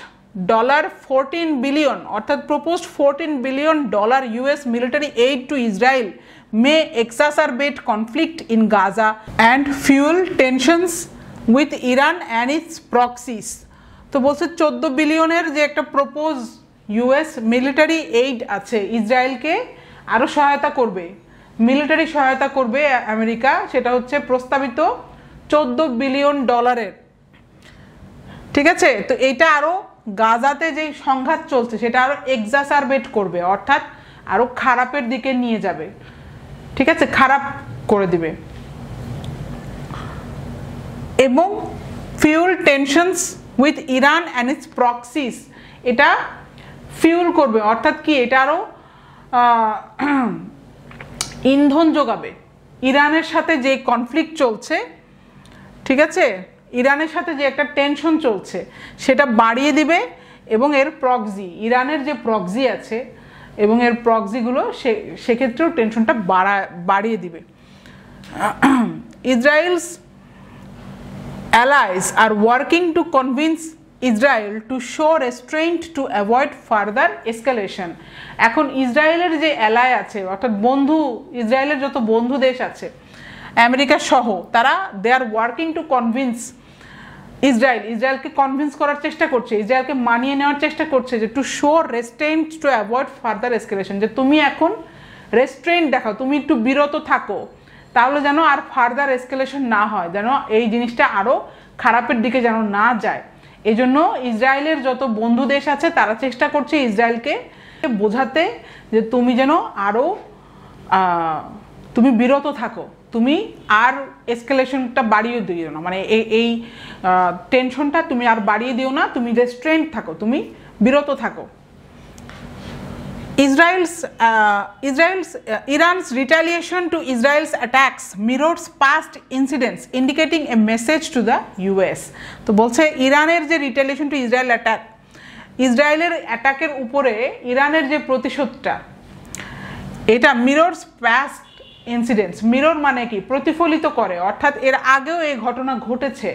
$14 billion অর্থাৎ proposed $14 billion US military aid to Israel may exacerbate conflict in Gaza and fuel tensions with Iran and its proxies। তো বলছে 14 বিলিয়নের যে একটা প্রপোজ US মিলিটারি এইড আছে, ইসরায়েলকে আরও সহায়তা করবে, মিলিটারি সহায়তা করবে আমেরিকা, সেটা হচ্ছে প্রস্তাবিত $14 বিলিয়ন। ঠিক আছে, তো এইটা আরও গাজাতে যে সংঘাত চলছে সেটা আরও এক্সাসারবেট করবে, অর্থাৎ আরও খারাপের দিকে নিয়ে যাবে। ঠিক আছে, খারাপ করে দিবে। এবং fuel tensions with Iran and it's proxies, এটা ফিউল করবে, অর্থাৎ কি? এটা আরও ইন্ধন যোগাবে ইরানের সাথে যে কনফ্লিক্ট চলছে। ঠিক আছে, ইরানের সাথে যে একটা টেনশন চলছে সেটা বাড়িয়ে দিবে, এবং এর প্রক্সি, ইরানের যে প্রক্সি আছে এবং এর প্রক্সিগুলো সেক্ষেত্রেও টেনশনটা বাড়িয়ে দিবে। Israel's allies are working to convince Israel to show restraint to avoid further escalation. এখন ইসরায়েলের যে অ্যালাই আছে, অর্থাৎ বন্ধু, ইসরায়েলের যত বন্ধু দেশ আছে আমেরিকা সহ, তারা they are working to convince ইসরায়েলকে কনভিন্স করার চেষ্টা করছে, ইসরায়েলকে মানিয়ে নেওয়ার চেষ্টা করছে যে to show restraint to avoid further escalation, যে তুমি এখন রেস্ট্রেইন্ট দেখাও, তুমি একটু বিরত থাকো, তাহলে যেন আর ফার্দার এসকালেশন না হয়, যেন এই জিনিসটা আরও খারাপের দিকে যেন না যায়। এই জন্য ইসরায়েলের যত বন্ধু দেশ আছে তারা চেষ্টা করছে ইসরায়েলকে বোঝাতে যে তুমি যেন আরও তুমি বিরত থাকো, তুমি আর এসকালেশনটা বাড়িয়ে দিও না, মানে এই টেনশনটা তুমি আর বাড়িয়ে দিও না, তুমি রেস্ট্রেন্ট থাকো, তুমি বিরত থাকো। Iran's retaliation to Israel's attacks mirrors past incidents, indicating a message to the US। তো বলছে ইরানের যে রিটালিয়েশন টু ইসরায়েল অ্যাটাক, ইসরায়েলের অ্যাটাকের উপরে ইরানের যে প্রতিশোধটা, এটা মিররস পাস্ট ইনসিডেন্টস। মিরর মানে কি? প্রতিফলিত করে, অর্থাৎ এর আগেও এই ঘটনা ঘটেছে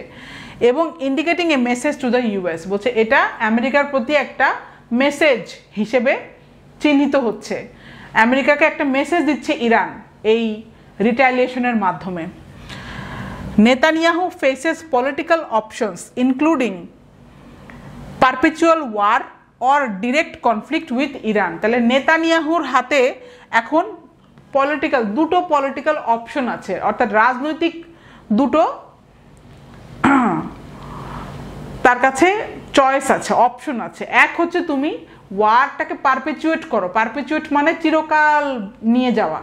এবং indicating A message to the US. বলছে এটা আমেরিকার প্রতি একটা মেসেজ হিসেবে চিহ্নিত হচ্ছে, আমেরিকাকে একটা মেসেজ দিচ্ছে ইরান এই রিটালিয়েশনের মাধ্যমে। Netanyahu faces political options including perpetual war or direct conflict with Iran. তাহলে নেতানিয়াহুর হাতে এখন দুটো পলিটিক্যাল অপশন আছে, অর্থাৎ রাজনৈতিক দুটো তার কাছে চয়েস আছে, অপশন আছে। এক হচ্ছে তুমি ওয়ারটাকে পারপেচুয়েট করো, পারপেচুয়েট মানে চিরকাল নিয়ে যাওয়া,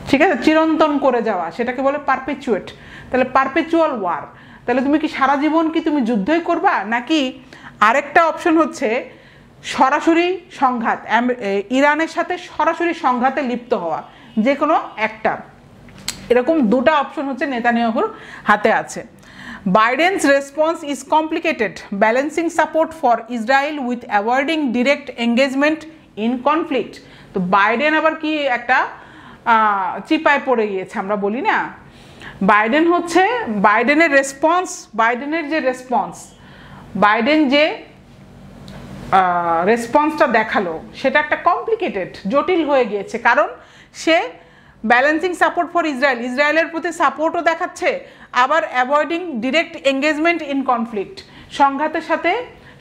ঠিক আছে, চিরন্তন করে যাওয়া, সেটাকে বলে পারপেচুয়েট। তাহলে পারপেচুয়াল ওয়ার, তাহলে তুমি কি সারা জীবন কি তুমি যুদ্ধই করবা, নাকি আরেকটা অপশন হচ্ছে সরাসরি সংঘাত, ইরানের সাথে সরাসরি সংঘাতে লিপ্ত হওয়া, যে কোনো একটা। এরকম দুটো অপশন হচ্ছে নেতানিয়াহুর হাতে আছে। Biden's response is complicated, balancing support for Israel with avoiding direct engagement in conflict. তো বাইডেন আবার কি একটা চিপায় পড়ে গিয়েছে, আমরা বলি না। বাইডেনের যে রেসপন্সটা দেখালো সেটা একটা কমপ্লিকেটেড, জটিল হয়ে গিয়েছে, কারণ সে ব্যালেন্সিং সাপোর্ট ফর ইসরায়েলের প্রতি সাপোর্টও দেখাচ্ছে, আবার avoiding direct engagement in conflict, সংঘাতের সাথে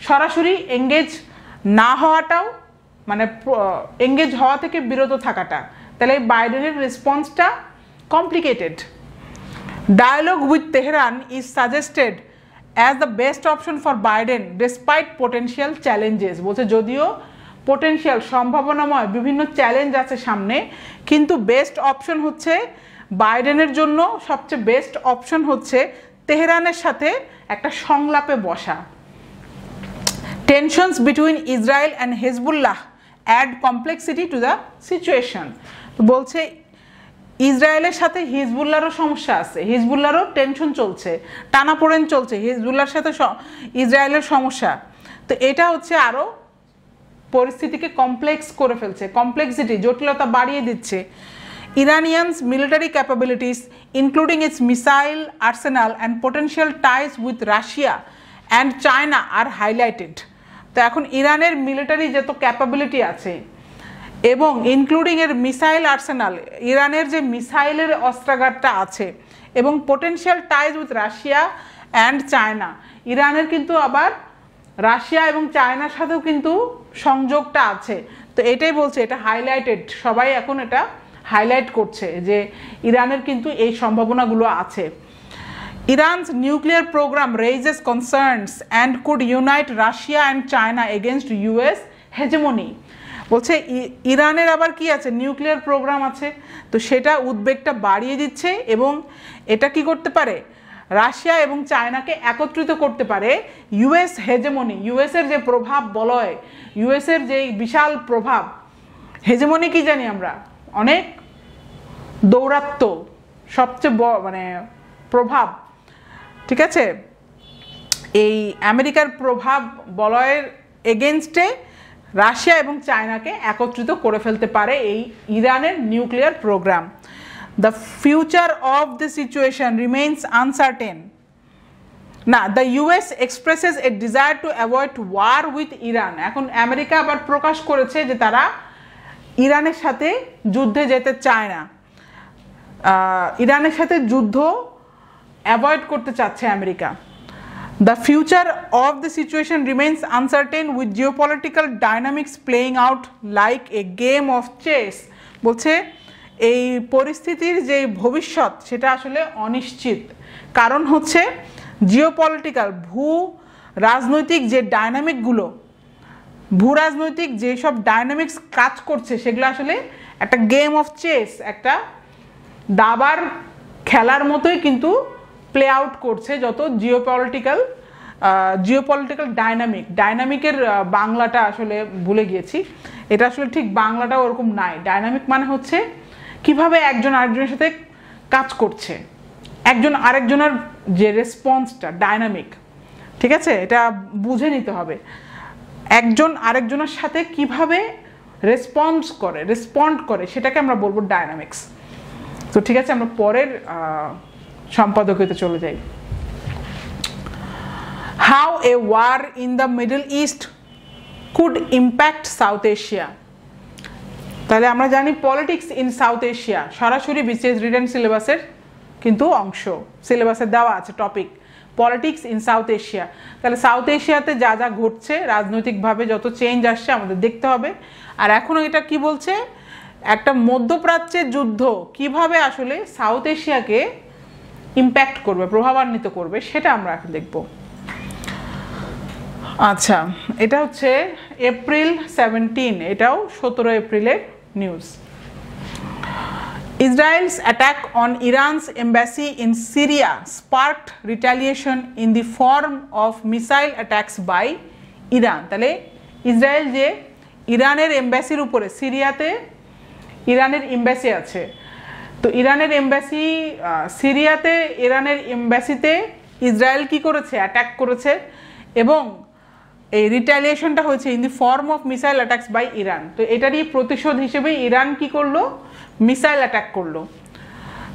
সরাসরি এঙ্গেজ না হওয়াটাও, মানে এঙ্গেজ হওয়া থেকে বিরত থাকাটা। তাহলে বাইডেনের রেসপন্সটা complicated. Dialogue with Tehran is suggested as the best option for Biden despite potential challenges. বলছে যদিও পোটেনশিয়াল সম্ভাবনাময় বিভিন্ন চ্যালেঞ্জ আছে সামনে, কিন্তু বেস্ট অপশন হচ্ছে বাইডেনের জন্য, সবচেয়ে বেস্ট অপশন হচ্ছে তেহরানের সাথে একটা সংলাপে বসা। Tensions between Israel and Hezbollah add complexity to the situation. বলছে ইসরায়েলের সাথে হিজবুল্লাহরও সমস্যা আছে, হিজবুল্লাহরও টেনশন চলছে, টানাপোড়েন চলছে, হিজবুল্লাহর সাথে ইসরায়েলের সমস্যা। তো এটা হচ্ছে আরও পরিস্থিতিকে কমপ্লেক্স করে ফেলছে, কমপ্লেক্সিটি, জটিলতা বাড়িয়ে দিচ্ছে। Iranians' military capabilities, including its missile arsenal and potential ties with Russia and China, are highlighted. তো এখন ইরানের মিলিটারি যত ক্যাপাবিলিটি আছে এবং ইনক্লুডিং এর মিসাইল আর্সেনাল, ইরানের যে মিসাইলের অস্ত্রাগারটা আছে, এবং potential ties with Russia and China, ইরানের কিন্তু আবার রাশিয়া এবং চায়নার সাথেও কিন্তু সংযোগটা আছে। তো এটাই বলছে, এটা হাইলাইটেড, সবাই এখন এটা হাইলাইট করছে যে ইরানের কিন্তু এই সম্ভাবনাগুলো আছে। Iran's nuclear programme raises concerns and could unite Russia and China against US hegemony. বলছে ইরানের আবার কি আছে, নিউক্লিয়ার প্রোগ্রাম আছে, তো সেটা উদ্বেগটা বাড়িয়ে দিচ্ছে এবং এটা কি করতে পারে, রাশিয়া এবং চায়নাকে একত্রিত করতে পারে ইউএস হেজেমনি, ইউএসের যে প্রভাব বলয়, ইউএসের যে বিশাল প্রভাব। হেজেমনি কি জানি আমরা, অনেক দৌরাত্ম্য, সবচেয়ে মানে প্রভাব, ঠিক আছে, এই আমেরিকার প্রভাব বলয়ের এগেনস্টে রাশিয়া এবং চায়নাকে একত্রিত করে ফেলতে পারে এই ইরানের nuclear programme. The future of the situation remains uncertain. না, the US expresses a desire to avoid war with Iran. এখন আমেরিকা আবার প্রকাশ করেছে যে তারা ইরানের সাথে যুদ্ধে যেতে চায় না, ইরানের সাথে যুদ্ধ অ্যাভয়েড করতে চাচ্ছে America. The future of the situation remains uncertain with geopolitical dynamics playing out like a game of chess. বলছে এই পরিস্থিতির যে ভবিষ্যৎ সেটা আসলে অনিশ্চিত, কারণ হচ্ছে জিওপলিটিক্যাল ভূ রাজনৈতিক যে ডাইনামিকগুলো, ভূ রাজনৈতিক যেসব ডাইনামিক্স কাজ করছে সেগুলো আসলে একটা গেম অফ চেস, একটা দাবার খেলার মতোই কিন্তু প্লে আউট করছে। যত জিওপলিটিক্যাল ডাইনামিকের বাংলাটা আসলে ভুলে গিয়েছি, এটা আসলে ঠিক বাংলাটা ওরকম নাই। ডাইনামিক মানে হচ্ছে কিভাবে একজন আরেকজনের সাথে কাজ করছে, একজন আরেকজনের যে রেসপন্সটা ডাইনামিক, ঠিক আছে, এটা বুঝে নিতে হবে। একজন আরেকজনের সাথে কিভাবে রেসপন্ড করে সেটাকে আমরা বলবো ডায়নামিক্স। তো ঠিক আছে, আমরা পরের সম্পাদকীয়তে চলে যাই। How a war in the Middle East could impact South Asia. তাহলে আমরা জানি পলিটিক্স ইন সাউথ এশিয়া সরাসরি বিসিএস রিটেন সিলেবাসের কিন্তু অংশ, সিলেবাসে দেওয়া আছে topic politics in South Asia. তাহলে সাউথ এশিয়াতে যা যা ঘটছে রাজনৈতিকভাবে যত চেঞ্জ আসছে আমাদের দেখতে হবে। আর এখনও এটা কি বলছে, একটা মধ্যপ্রাচ্যের যুদ্ধ কিভাবে আসলে সাউথ এশিয়াকে ইম্প্যাক্ট করবে, প্রভাবান্বিত করবে, সেটা আমরা এখন দেখব। আচ্ছা, এটা হচ্ছে এপ্রিল 17, এটাও 17 এপ্রিলের news. Israel's attack on Iran's embassy in Syria sparked retaliation in the form of missile attacks by Iran. তাহলে ইসরায়েল যে ইরানের এমবাসির উপরে, সিরিয়াতে ইরানের এমবাসি আছে, তো ইরানের এমবাসি সিরিয়াতে ইরানের এমবাসিতে ইসরায়েল কি করেছে, অ্যাটাক করেছে, এবং এই রিটালিয়েশনটা হয়েছে in the form of missile attacks by Iran. তো এটারই প্রতিশোধ হিসেবে ইরান কি করলো, মিসাইল অ্যাটাক করলো।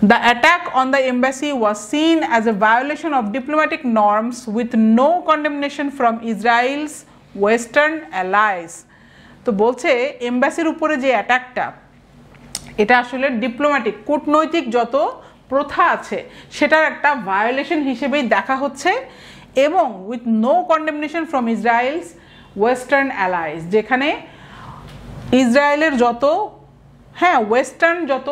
The attack on the embassy was seen as a violation of diplomatic norms with no condemnation from Israel's Western allies. তো বলছে এম্বাসির উপরে যে অ্যাটাকটা, এটা আসলে ডিপ্লোম্যাটিক কূটনৈতিক যত প্রথা আছে সেটার একটা ভায়োলেশন হিসেবেই দেখা হচ্ছে, এবং with no condemnation from Israel's Western allies, যেখানে ইসরায়েলের যত ওয়েস্টার্ন যত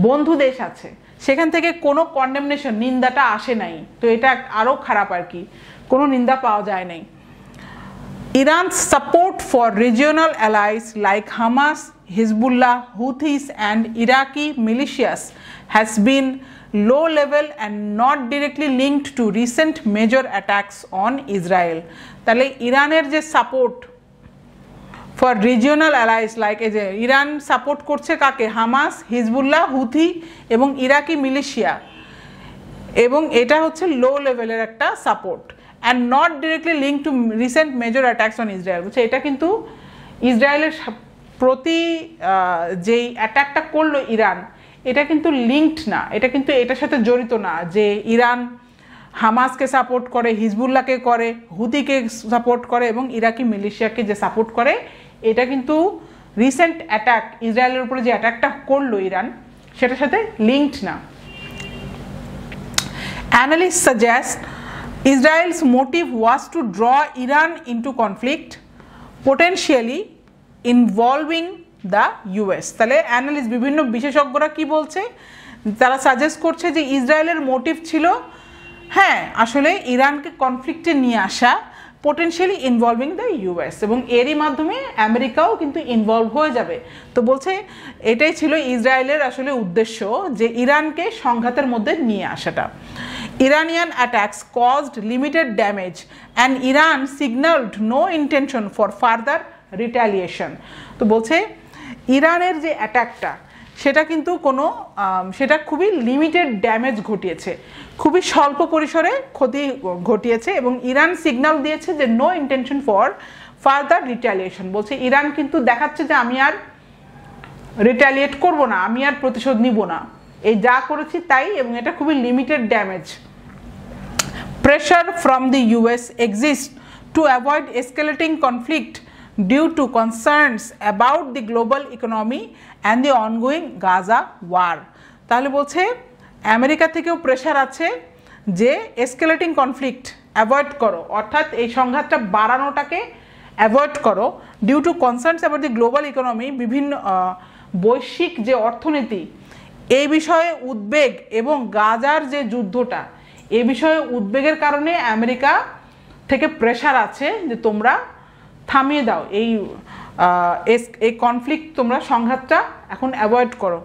বন্ধু দেশ আছে সেখান থেকে কোনো কন্ডেমনেশন, নিন্দাটা আসে নাই। তো এটা আরও খারাপ আর কি, কোনো নিন্দা পাওয়া যায় নাই। Iran's support for regional allies like Hamas, Hezbollah, Houthis and Iraqi militias has been low level and not directly linked to recent major attacks on Israel. তাহলে ইরানের যে support for regional Alice like, এই যে Iran support করছে কাকে, Hamas, Hezbollah, Houthi এবং ইরাকি militia, এবং এটা হচ্ছে লো লেভেলের একটা support, and not directly link to recent major attacks on Israel. বলছে এটা কিন্তু ইসরায়েলের প্রতি যেই অ্যাটাকটা করলো ইরান, এটা কিন্তু লিঙ্কড না, এটা কিন্তু এটার সাথে জড়িত না যে ইরান হামাসকে সাপোর্ট করে, হিজবুল্লাহকে করে, হুতিকে সাপোর্ট করে এবং ইরাকি মিলিশিয়াকে যে সাপোর্ট করে, এটা কিন্তু রিসেন্ট অ্যাটাক ইসরায়েলের উপরে যে অ্যাটাকটা করলো ইরান সেটার সাথে লিঙ্কড না। Analyst suggest Israel's motive was to draw Iran into conflict, potentially involving the US. তাহলে অ্যানালিস্ট, বিভিন্ন বিশেষজ্ঞরা কি বলছে, তারা সাজেস্ট করছে যে ইসরায়েলের মোটিভ ছিল আসলে ইরানকে কনফ্লিক্টে নিয়ে আসা, পোটেনশিয়ালি ইনভলভিং দ্য ইউএস, এবং এরই মাধ্যমে আমেরিকাও কিন্তু ইনভলভ হয়ে যাবে। তো বলছে এটাই ছিল ইসরায়েলের আসলে উদ্দেশ্য, যে ইরানকে সংঘাতের মধ্যে নিয়ে আসাটা। Iranian attacks caused limited damage and Iran signaled no intention for further retaliation. তো বলছে ইরানের যে অ্যাটাকটা সেটা কিন্তু কোনো সেটা খুবই লিমিটেড ড্যামেজ ঘটিয়েছে, খুবই স্বল্প পরিসরে ক্ষতি ঘটিয়েছে, এবং ইরান সিগন্যাল দিয়েছে যে no intention for further retaliation. বলছে ইরান কিন্তু দেখাচ্ছে যে আমি আর রিটালিয়েট করব না, আমি আর প্রতিশোধ নিব না, এই যা করেছি তাই, এবং এটা খুবই limited damage. Pressure from the US exists to avoid escalating conflict due to concerns about the global economy and the ongoing Gaza war. তাহলে বলছে আমেরিকা থেকেও প্রেশার আছে যে এসকেলেটিং কনফ্লিক্ট অ্যাভয়েড করো, অর্থাৎ এই সংঘাতটা বাড়ানোটাকে অ্যাভয়েড করো, due to concerns about the global economy, বিভিন্ন বৈশ্বিক যে অর্থনীতি এই বিষয়ে উদ্বেগ, এবং গাজার যে যুদ্ধটা এই বিষয়ে উদ্বেগের কারণে আমেরিকা থেকে প্রেশার আছে যে তোমরা থামিয়ে দাও এই কনফ্লিক্ট, তোমরা সংঘাতটা এখন অ্যাভয়েড করো।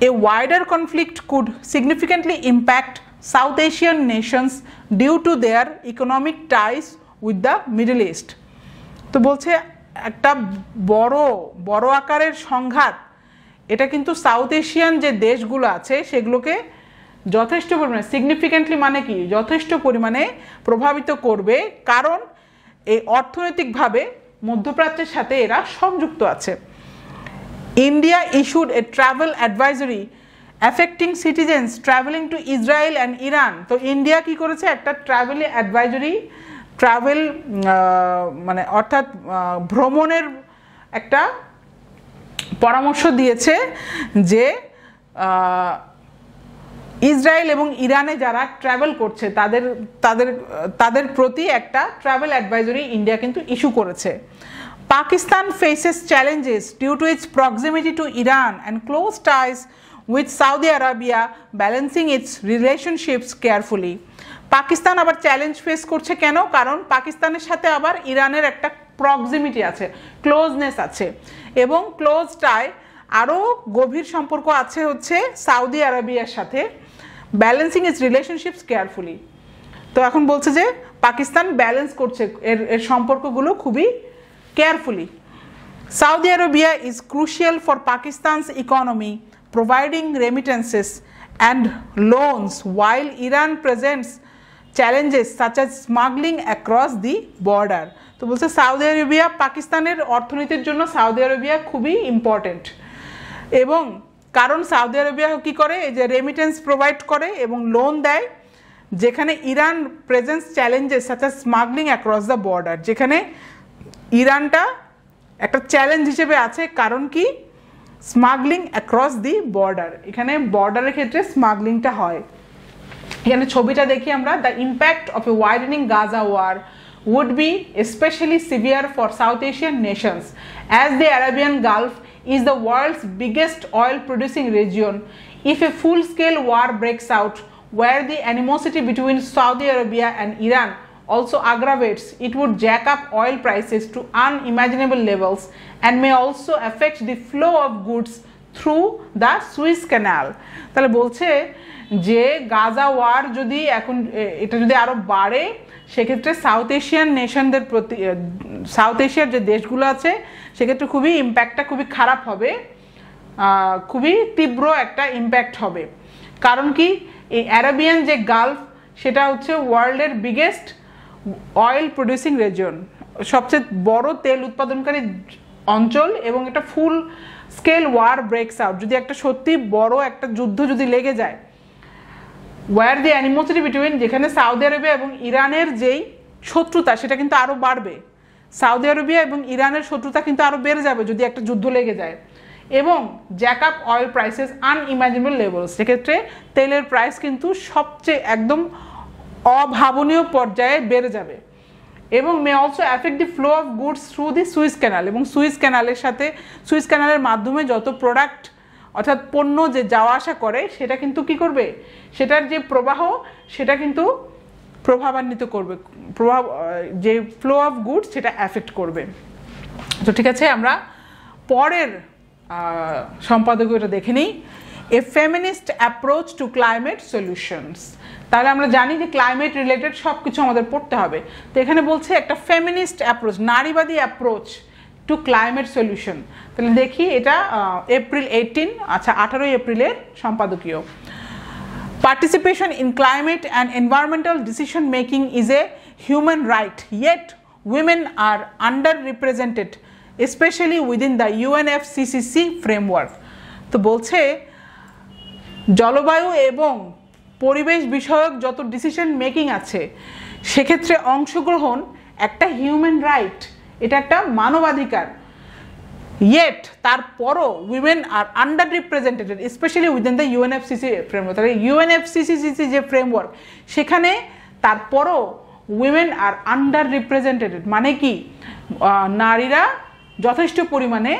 A wider conflict could significantly impact South Asian nations due to their economic ties with the Middle East. তো বলছে একটা বড় আকারের সংঘাত, এটা কিন্তু সাউথ এশিয়ান যে দেশগুলো আছে সেগুলোকে যথেষ্ট পরিমাণে, সিগনিফিকেন্টলি মানে কি, যথেষ্ট পরিমাণে প্রভাবিত করবে, কারণ এই অর্থনৈতিকভাবে মধ্যপ্রাচ্যের সাথে এরা সংযুক্ত আছে। India issued a travel advisory affecting citizens travelling to Israel and Iran. তো ইন্ডিয়া কি করেছে, একটা ট্রাভেল অ্যাডভাইজারি, ট্রাভেল মানে অর্থাৎ ভ্রমণের একটা পরামর্শ দিয়েছে যে ইসরায়েল এবং ইরানে যারা ট্রাভেল করছে তাদের তাদের তাদের প্রতি একটা ট্রাভেল অ্যাডভাইজারি ইন্ডিয়া কিন্তু ইস্যু করেছে। Pakistan faces challenges due to its proximity to Iran and close ties with Saudi Arabia balancing its relationships carefully. Pakistan আবার চ্যালেঞ্জ ফেস করছে কেন? কারণ পাকিস্তানের সাথে আবার ইরানের একটা প্রক্সিমিটি আছে, ক্লোজনেস আছে, এবং ক্লোজ টাই আরও গভীর সম্পর্ক আছে হচ্ছে সাউদি আরাবিয়ার সাথে, ব্যালেন্সিং ইটস রিলেশনশিপস কেয়ারফুলি। তো এখন বলছে যে পাকিস্তান ব্যালেন্স করছে এর সম্পর্কগুলো খুবই carefully. Saudi Arabia is crucial for Pakistan's economy, providing remittances and loans, while Iran presents challenges such as smuggling across the border. তো বলছে সাউদি আরবিয়া, পাকিস্তানের অর্থনীতির জন্য সাউদি আরবিয়া খুবই ইম্পর্টেন্ট, এবং কারণ সাউদি আরবিয়া কী করে, এই যে রেমিটেন্স প্রোভাইড করে এবং লোন দেয়, যেখানে Iran presence challenges such as smuggling across the border, যেখানে ইরানটা একটা চ্যালেঞ্জ হিসেবে আছে। কারণ কি, স্মাগলিং অ্যাক্রস দি বর্ডার, এখানে বর্ডারের ক্ষেত্রে স্মাগলিংটা হয়। এখানে ছবিটা দেখি আমরা, the impact of a widening Gaza war would be especially severe for South Asian nations, as the Arabian Gulf is the world's biggest oil producing region. If a full-scale war breaks out, where the animosity between Saudi Arabia and Iran also aggravates, it would jack up oil prices to unimaginable levels and may also affect the flow of goods through the Suez Canal. তাহলে বলছে যে Gaza war যদি এখন এটা যদি আরও বাড়ে, সেক্ষেত্রে সাউথ এশিয়ান নেশনদের প্রতি, সাউথ এশিয়ার যে দেশগুলো আছে সেক্ষেত্রে খুবই ইম্প্যাক্টটা খুবই খারাপ হবে, খুবই তীব্র একটা ইম্প্যাক্ট হবে। কারণ কি, এই অ্যারাবিয়ান যে গালফ সেটা হচ্ছে ওয়ার্ল্ডের বিগেস্ট অয়েল প্রডিউসিং রিজন, সবচেয়ে বড় তেল উৎপাদনকারী অঞ্চল, এবং একটা full scale war breaks out, যদি একটা সত্যি বড় একটা যুদ্ধ যদি লেগে যায়, ওয়ার দি অ্যানিমোসিটি বিটুইন, যেখানে সাউদি আরবিয়া এবং ইরানের যেই শত্রুতা সেটা কিন্তু আরও বাড়বে, সাউদি আরবিয়া এবং ইরানের শত্রুতা কিন্তু আরও বেড়ে যাবে যদি একটা যুদ্ধ লেগে যায়, এবং Jack up oil prices unimaginable levels, সেক্ষেত্রে তেলের প্রাইস কিন্তু সবচেয়ে একদম অভাবনীয় পর্যায়ে বেড়ে যাবে, এবং may also affect the flow of goods through the Swiss canal, এবং সুইস ক্যানালের সাথে, সুইস ক্যানালের মাধ্যমে যত প্রোডাক্ট অর্থাৎ পণ্য যে যাওয়া আসা করে সেটা কিন্তু কি করবে, সেটার যে প্রবাহ সেটা কিন্তু প্রভাবান্বিত করবে, প্রভাব যে ফ্লো অফ গুডস সেটা অ্যাফেক্ট করবে। তো ঠিক আছে, আমরা পরের সম্পাদকীয়টা দেখে নিই, a feminist approach to climate solutions. তাহলে আমরা জানি যে ক্লাইমেট রিলেটেড সব কিছু আমাদের পড়তে হবে, তো এখানে বলছে একটা ফেমিনিস্ট অ্যাপ্রোচ, নারীবাদী অ্যাপ্রোচ টু ক্লাইমেট সলিউশন। তাহলে দেখি এটা এপ্রিল 18, আচ্ছা 18 এপ্রিলের সম্পাদকীয়। Participation in climate and environmental decision making is a human right, yet women are under represented specially within the UNFCCC framework. তো বলছে জলবায়ু এবং পরিবেশ বিষয়ক যত ডিসিশন মেকিং আছে সেক্ষেত্রে অংশগ্রহণ একটা হিউম্যান রাইট, এটা একটা মানবাধিকার, ইয়েট তারপরও women are underrepresented specially within the UNFCCC framework. তাহলে ইউএনএফসিসিসি যে ফ্রেমওয়ার্ক সেখানে তারপরও উইমেন আর আন্ডার রিপ্রেজেন্টেটেড, মানে কি নারীরা যথেষ্ট পরিমাণে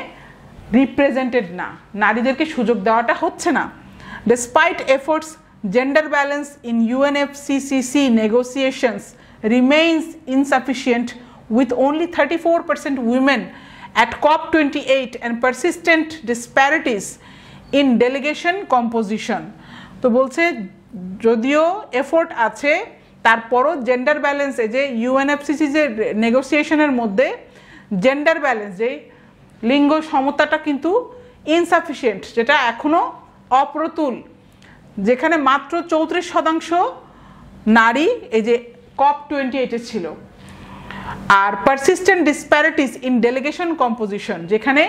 রিপ্রেজেন্টেড না, নারীদেরকে সুযোগ দেওয়াটা হচ্ছে না। Despite efforts, gender balance in UNFCCC negotiations remains insufficient, with only 34% women at COP28 and persistent disparities in delegation composition. তো বলছে যদিও এফোর্ট আছে তারপরও জেন্ডার ব্যালেন্স, এই যে ইউএনএফসিসি যে নেগোসিয়েশনের মধ্যে জেন্ডার ব্যালেন্স, যে লিঙ্গ সমতাটা কিন্তু ইনসাফিসিয়েন্ট, যেটা এখনও অপ্রতুল, যেখানে মাত্র 34% নারী এই যে COP28 ছিল। আর persistent disparities in delegation composition, যেখানে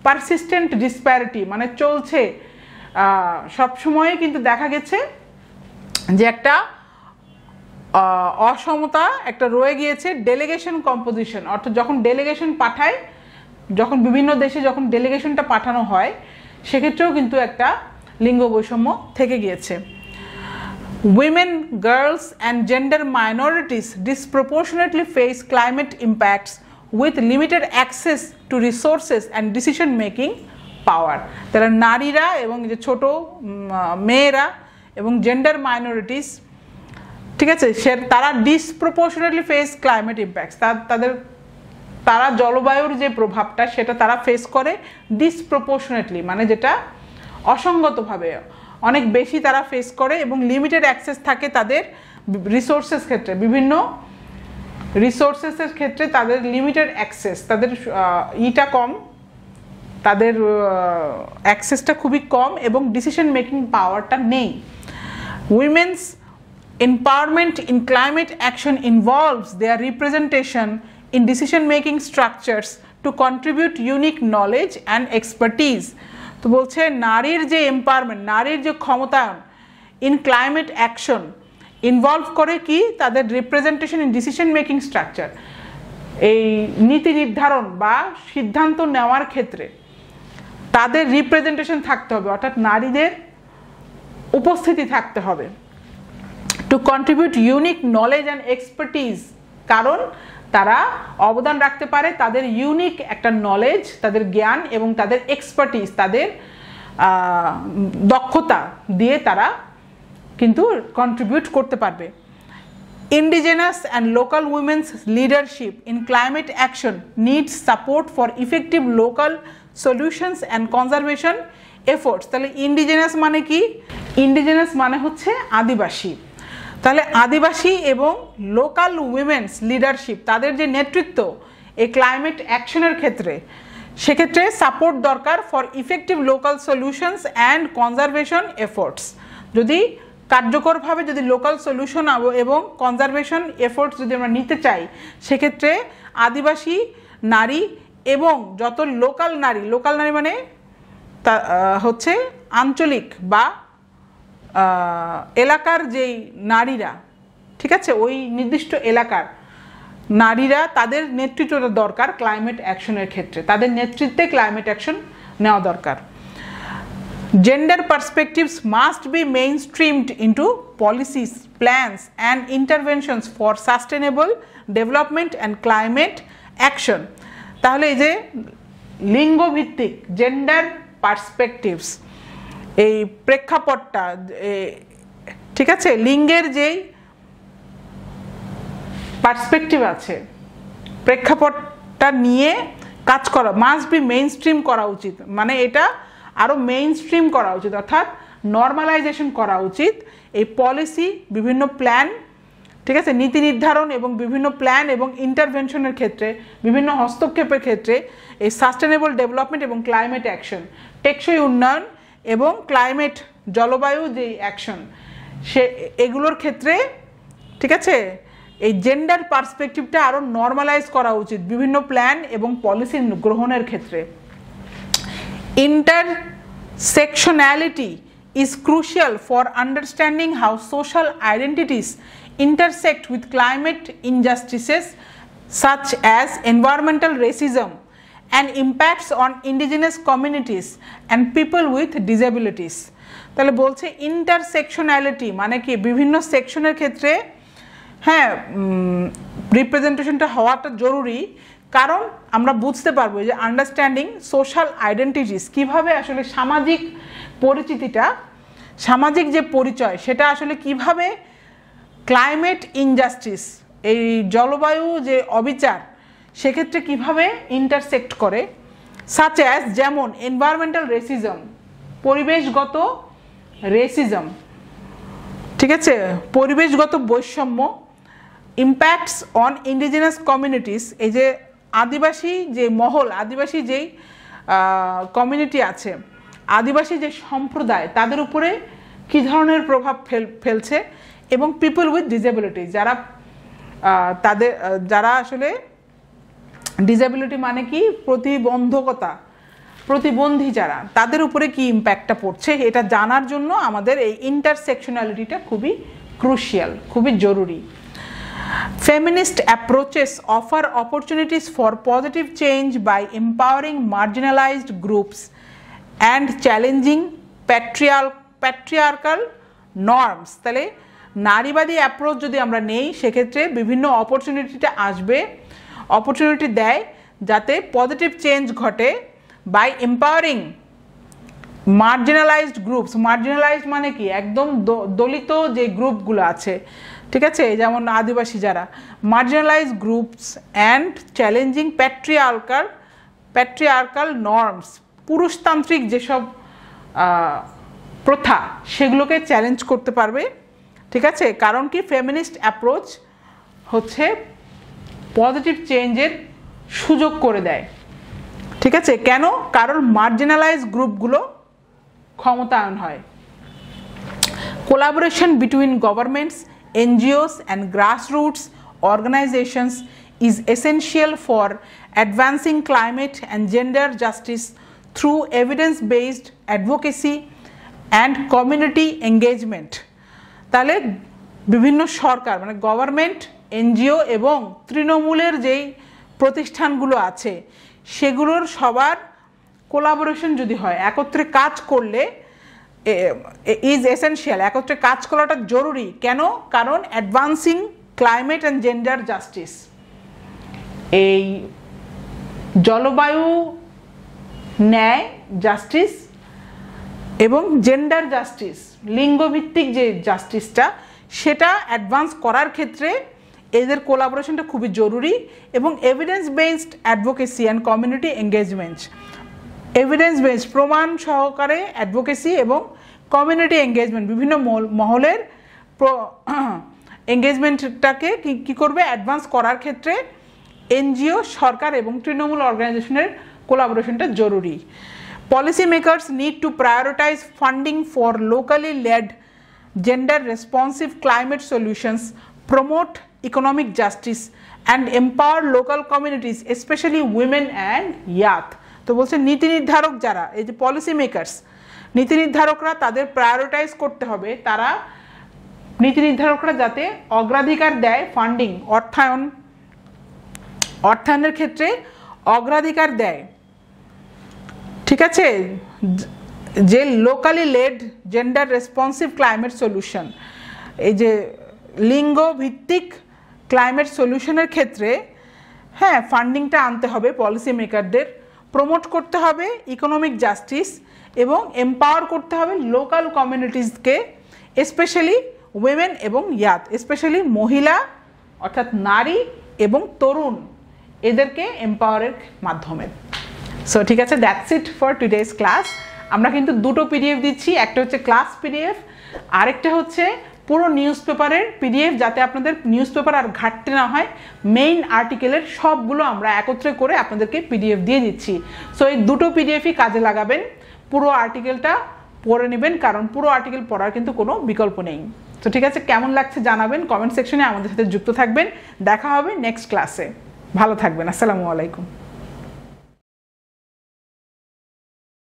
পারসিস্টেন্ট ডিসপ্যারিটি মানে চলছে সবসময়, কিন্তু দেখা গেছে যে একটা অসমতা একটা রয়ে গিয়েছে ডেলিগেশন কম্পোজিশন, অর্থাৎ যখন ডেলিগেশন পাঠায়, যখন বিভিন্ন দেশে যখন ডেলিগেশনটা পাঠানো হয় সেক্ষেত্রেও কিন্তু একটা লিঙ্গ বৈষম্য থেকে গিয়েছে। Women, girls and gender minorities disproportionately face climate impacts with limited access to resources and decision making power. তারা নারীরা এবং যে ছোট মেয়েরা এবং জেন্ডার মাইনরিটিস, ঠিক আছে, তারা ডিসপ্রপোর্শনেটলি ফেস ক্লাইমেট ইম্প্যাক্টস, তারা জলবায়ুর যে প্রভাবটা সেটা তারা ফেস করে ডিসপ্রপোর্শনেটলি, মানে যেটা অসঙ্গতভাবে অনেক বেশি তারা ফেস করে, এবং লিমিটেড অ্যাক্সেস থাকে তাদের রিসোর্সেস ক্ষেত্রে, বিভিন্ন রিসোর্সেসের ক্ষেত্রে তাদের লিমিটেড অ্যাক্সেস, তাদের ইটা কম, তাদের অ্যাক্সেসটা খুবই কম এবং ডিসিশন মেকিং পাওয়ারটা নেই। Women's empowerment in climate action involves their representation in decision making structures to contribute unique knowledge and expertise. তো বলছে নারীর যে এম্পাওয়ারমেন্ট, নারীর যে ক্ষমতায়ন ইন ক্লাইমেট অ্যাকশন ইনভলভ করে কি তাদের representation in decision making structure, এই নীতি নির্ধারণ বা সিদ্ধান্ত নেওয়ার ক্ষেত্রে তাদের রিপ্রেজেন্টেশন থাকতে হবে, অর্থাৎ নারীদের উপস্থিতি থাকতে হবে। Two contribute unique knowledge and expertise, কারণ তারা অবদান রাখতে পারে তাদের ইউনিক একটা নলেজ, তাদের জ্ঞান এবং তাদের এক্সপার্টিজ, তাদের দক্ষতা দিয়ে তারা কিন্তু কন্ট্রিবিউট করতে পারবে। Indigenous and local women's leadership in climate action needs support for effective local solutions and conservation efforts. তাহলে ইন্ডিজেনাস মানে কি? ইন্ডিজেনাস মানে হচ্ছে আদিবাসী। তাহলে আদিবাসী এবং লোকাল উইমেন্স লিডারশিপ, তাদের যে নেতৃত্ব এই ক্লাইমেট অ্যাকশনের ক্ষেত্রে, সেক্ষেত্রে সাপোর্ট দরকার for effective local solutions and conservation efforts. যদি কার্যকরভাবে যদি লোকাল সলিউশন এবং কনজারভেশন এফোর্টস যদি আমরা নিতে চাই, সেক্ষেত্রে আদিবাসী নারী এবং যত লোকাল নারী মানে তা হচ্ছে আঞ্চলিক বা এলাকার যেই নারীরা, ঠিক আছে, ওই নির্দিষ্ট এলাকার নারীরা, তাদের নেতৃত্বটা দরকার ক্লাইমেট অ্যাকশনের ক্ষেত্রে, তাদের নেতৃত্বে ক্লাইমেট অ্যাকশন নেওয়া দরকার। Gender perspectives must be mainstreamed into policies, plans and interventions for sustainable development and climate action. তাহলে এই যে লিঙ্গভিত্তিক জেন্ডার পার্সপেক্টিভস, এই প্রেক্ষাপটটা, ঠিক আছে, লিঙ্গের যেই পার্সপেক্টিভ আছে, প্রেক্ষাপটটা নিয়ে কাজ করা, মাস্ট বি মেইনস্ট্রিম করা উচিত, মানে এটা আরও মেইনস্ট্রিম করা উচিত, অর্থাৎ নর্মালাইজেশন করা উচিত এই পলিসি, বিভিন্ন প্ল্যান, ঠিক আছে, নীতি নির্ধারণ এবং বিভিন্ন প্ল্যান এবং ইন্টারভেনশনের ক্ষেত্রে, বিভিন্ন হস্তক্ষেপের ক্ষেত্রে এই সাস্টেনেবল ডেভেলপমেন্ট এবং ক্লাইমেট অ্যাকশন, টেকসই উন্নয়ন এবং ক্লাইমেট জলবায়ু যে অ্যাকশন, এগুলোর ক্ষেত্রে, ঠিক আছে, এই জেন্ডার পার্সপেক্টিভটা আরও নর্মালাইজ করা উচিত বিভিন্ন প্ল্যান এবং পলিসি গ্রহণের ক্ষেত্রে। Intersectionality is crucial for understanding how social identities intersect with climate injustices such as environmental racism and impacts on indigenous communities and people with disabilities. তাহলে বলছে ইন্টারসেকশনালিটি মানে কি বিভিন্ন সেকশনের ক্ষেত্রে, হ্যাঁ, রিপ্রেজেন্টেশনটা হওয়াটা জরুরি, কারণ আমরা বুঝতে পারবো যে আন্ডারস্ট্যান্ডিং সোশ্যাল আইডেন্টিটিস, কীভাবে আসলে সামাজিক পরিচিতিটা, সামাজিক যে পরিচয় সেটা আসলে কিভাবে ক্লাইমেট ইনজাস্টিস, এই জলবায়ু যে অবিচার, সেক্ষেত্রে কিভাবে ইন্টারসেক্ট করে, সাচ অ্যাজ যেমন এনভায়রনমেন্টাল রেসিজম, পরিবেশগত রেসিজম, ঠিক আছে, পরিবেশগত বৈষম্য, ইম্প্যাক্টস অন ইন্ডিজিনাস কমিউনিটিস, এই যে আদিবাসী যে মহল, আদিবাসী যেই কমিউনিটি আছে, আদিবাসী যে সম্প্রদায়, তাদের উপরে কী ধরনের প্রভাব ফেলছে, এবং পিপল উইথ ডিসেবিলিটি, যারা যারা আসলে ডিসেবিলিটি মানে কি, প্রতিবন্ধকতা, প্রতিবন্ধী যারা, তাদের উপরে কি ইম্প্যাক্টটা পড়ছে এটা জানার জন্য আমাদের এই ইন্টারসেকশনালিটিটা খুবই ক্রুশিয়াল, খুবই জরুরি। Feminist approaches offer opportunities for positive change by empowering marginalized groups and challenging patriarchal norms। তাহলে নারীবাদী অ্যাপ্রোচ যদি আমরা নেই সেক্ষেত্রে বিভিন্ন অপরচুনিটিটা আসবে, অপরচুনিটি দেয় যাতে পজিটিভ চেঞ্জ ঘটে by empowering marginalised groups. Marginalised মানে কি, একদম দলিত যে গ্রুপগুলো আছে, ঠিক আছে, যেমন আদিবাসী যারা, marginalised groups and challenging patriarchal norms, পুরুষতান্ত্রিক যেসব প্রথা সেগুলোকে চ্যালেঞ্জ করতে পারবে, ঠিক আছে। কারণ কি, ফেমিনিস্ট অ্যাপ্রোচ হচ্ছে পজিটিভ চেঞ্জের সুযোগ করে দেয়, ঠিক আছে। কেন? কারণ মার্জিনালাইজ গ্রুপগুলো ক্ষমতায়ন হয়। Collaboration between governments, NGOs and grassroots organizations is essential for advancing climate and gender justice through evidence-based advocacy and community engagement। তাহলে বিভিন্ন সরকার মানে গভর্নমেন্ট, NGO এবং তৃণমূলের যেই প্রতিষ্ঠানগুলো আছে সেগুলোর সবার কোলাবোরেশন যদি হয়, একত্রে কাজ করলে ইজ এসেনশিয়াল, একত্রে কাজ করাটা জরুরি। কেন? কারণ advancing climate and gender justice, এই জলবায়ু ন্যায় জাস্টিস এবং জেন্ডার জাস্টিস, লিঙ্গভিত্তিক যে জাস্টিসটা, সেটা অ্যাডভান্স করার ক্ষেত্রে এদের কোলাবোরেশনটা খুবই জরুরি। এবং evidence based advocacy and community engagement, evidence based প্রমাণ সহকারে অ্যাডভোকেসি এবং কমিউনিটি এঙ্গেজমেন্ট, বিভিন্ন মহলের এঙ্গেজমেন্টটাকে কী করবে, অ্যাডভান্স করার ক্ষেত্রে NGO, সরকার এবং তৃণমূল অর্গানাইজেশনের কোলাবোরেশনটা জরুরি। Policy makers need to prioritise funding for locally led gender responsive climate solutions, promote economic justice and empower local communities specially women and youth. তো বলছে নীতি নির্ধারক যারা, এই যে পলিসি মেকার্স, নীতি নির্ধারকরা তাদের প্রায়োরিটাইজ করতে হবে, তারা নীতি নির্ধারকরা যাতে অগ্রাধিকার দেয়, ফান্ডিং অর্থায়নের ক্ষেত্রে অগ্রাধিকার দেয়, ঠিক আছে, যে locally led gender responsive climate solution, এই যে লিঙ্গ ভিত্তিক ক্লাইমেট সলিউশনের ক্ষেত্রে হ্যাঁ ফান্ডিংটা আনতে হবে পলিসি মেকারদের, প্রমোট করতে হবে ইকোনমিক জাস্টিস এবং এম্পাওয়ার করতে হবে লোকাল কমিউনিটিসকে, স্পেশালি উইমেন এবং ইয়াথ, স্পেশালি মহিলা অর্থাৎ নারী এবং তরুণ, এদেরকে এম্পাওয়ারের মাধ্যমে। সো ঠিক আছে, that's it for today's class. আমরা কিন্তু দুটো PDF দিচ্ছি, একটা হচ্ছে ক্লাস PDF, আরেকটা হচ্ছে পুরো নিউজ পেপারের PDF, যাতে আপনাদের নিউজ পেপার আর ঘাটতে না হয়। মেইন আর্টিকেলের সবগুলো আমরা একত্রে করে আপনাদেরকে PDF দিয়ে দিচ্ছি। সো এই দুটো PDFই কাজে লাগাবেন, পুরো আর্টিকেলটা পড়ে নেবেন, কারণ পুরো আর্টিকেল পড়ার কিন্তু কোনো বিকল্প নেই। তো ঠিক আছে, কেমন লাগছে জানাবেন, কমেন্ট সেকশনে আমাদের সাথে যুক্ত থাকবেন। দেখা হবে নেক্সট ক্লাসে, ভালো থাকবেন, আসসালামু আলাইকুম।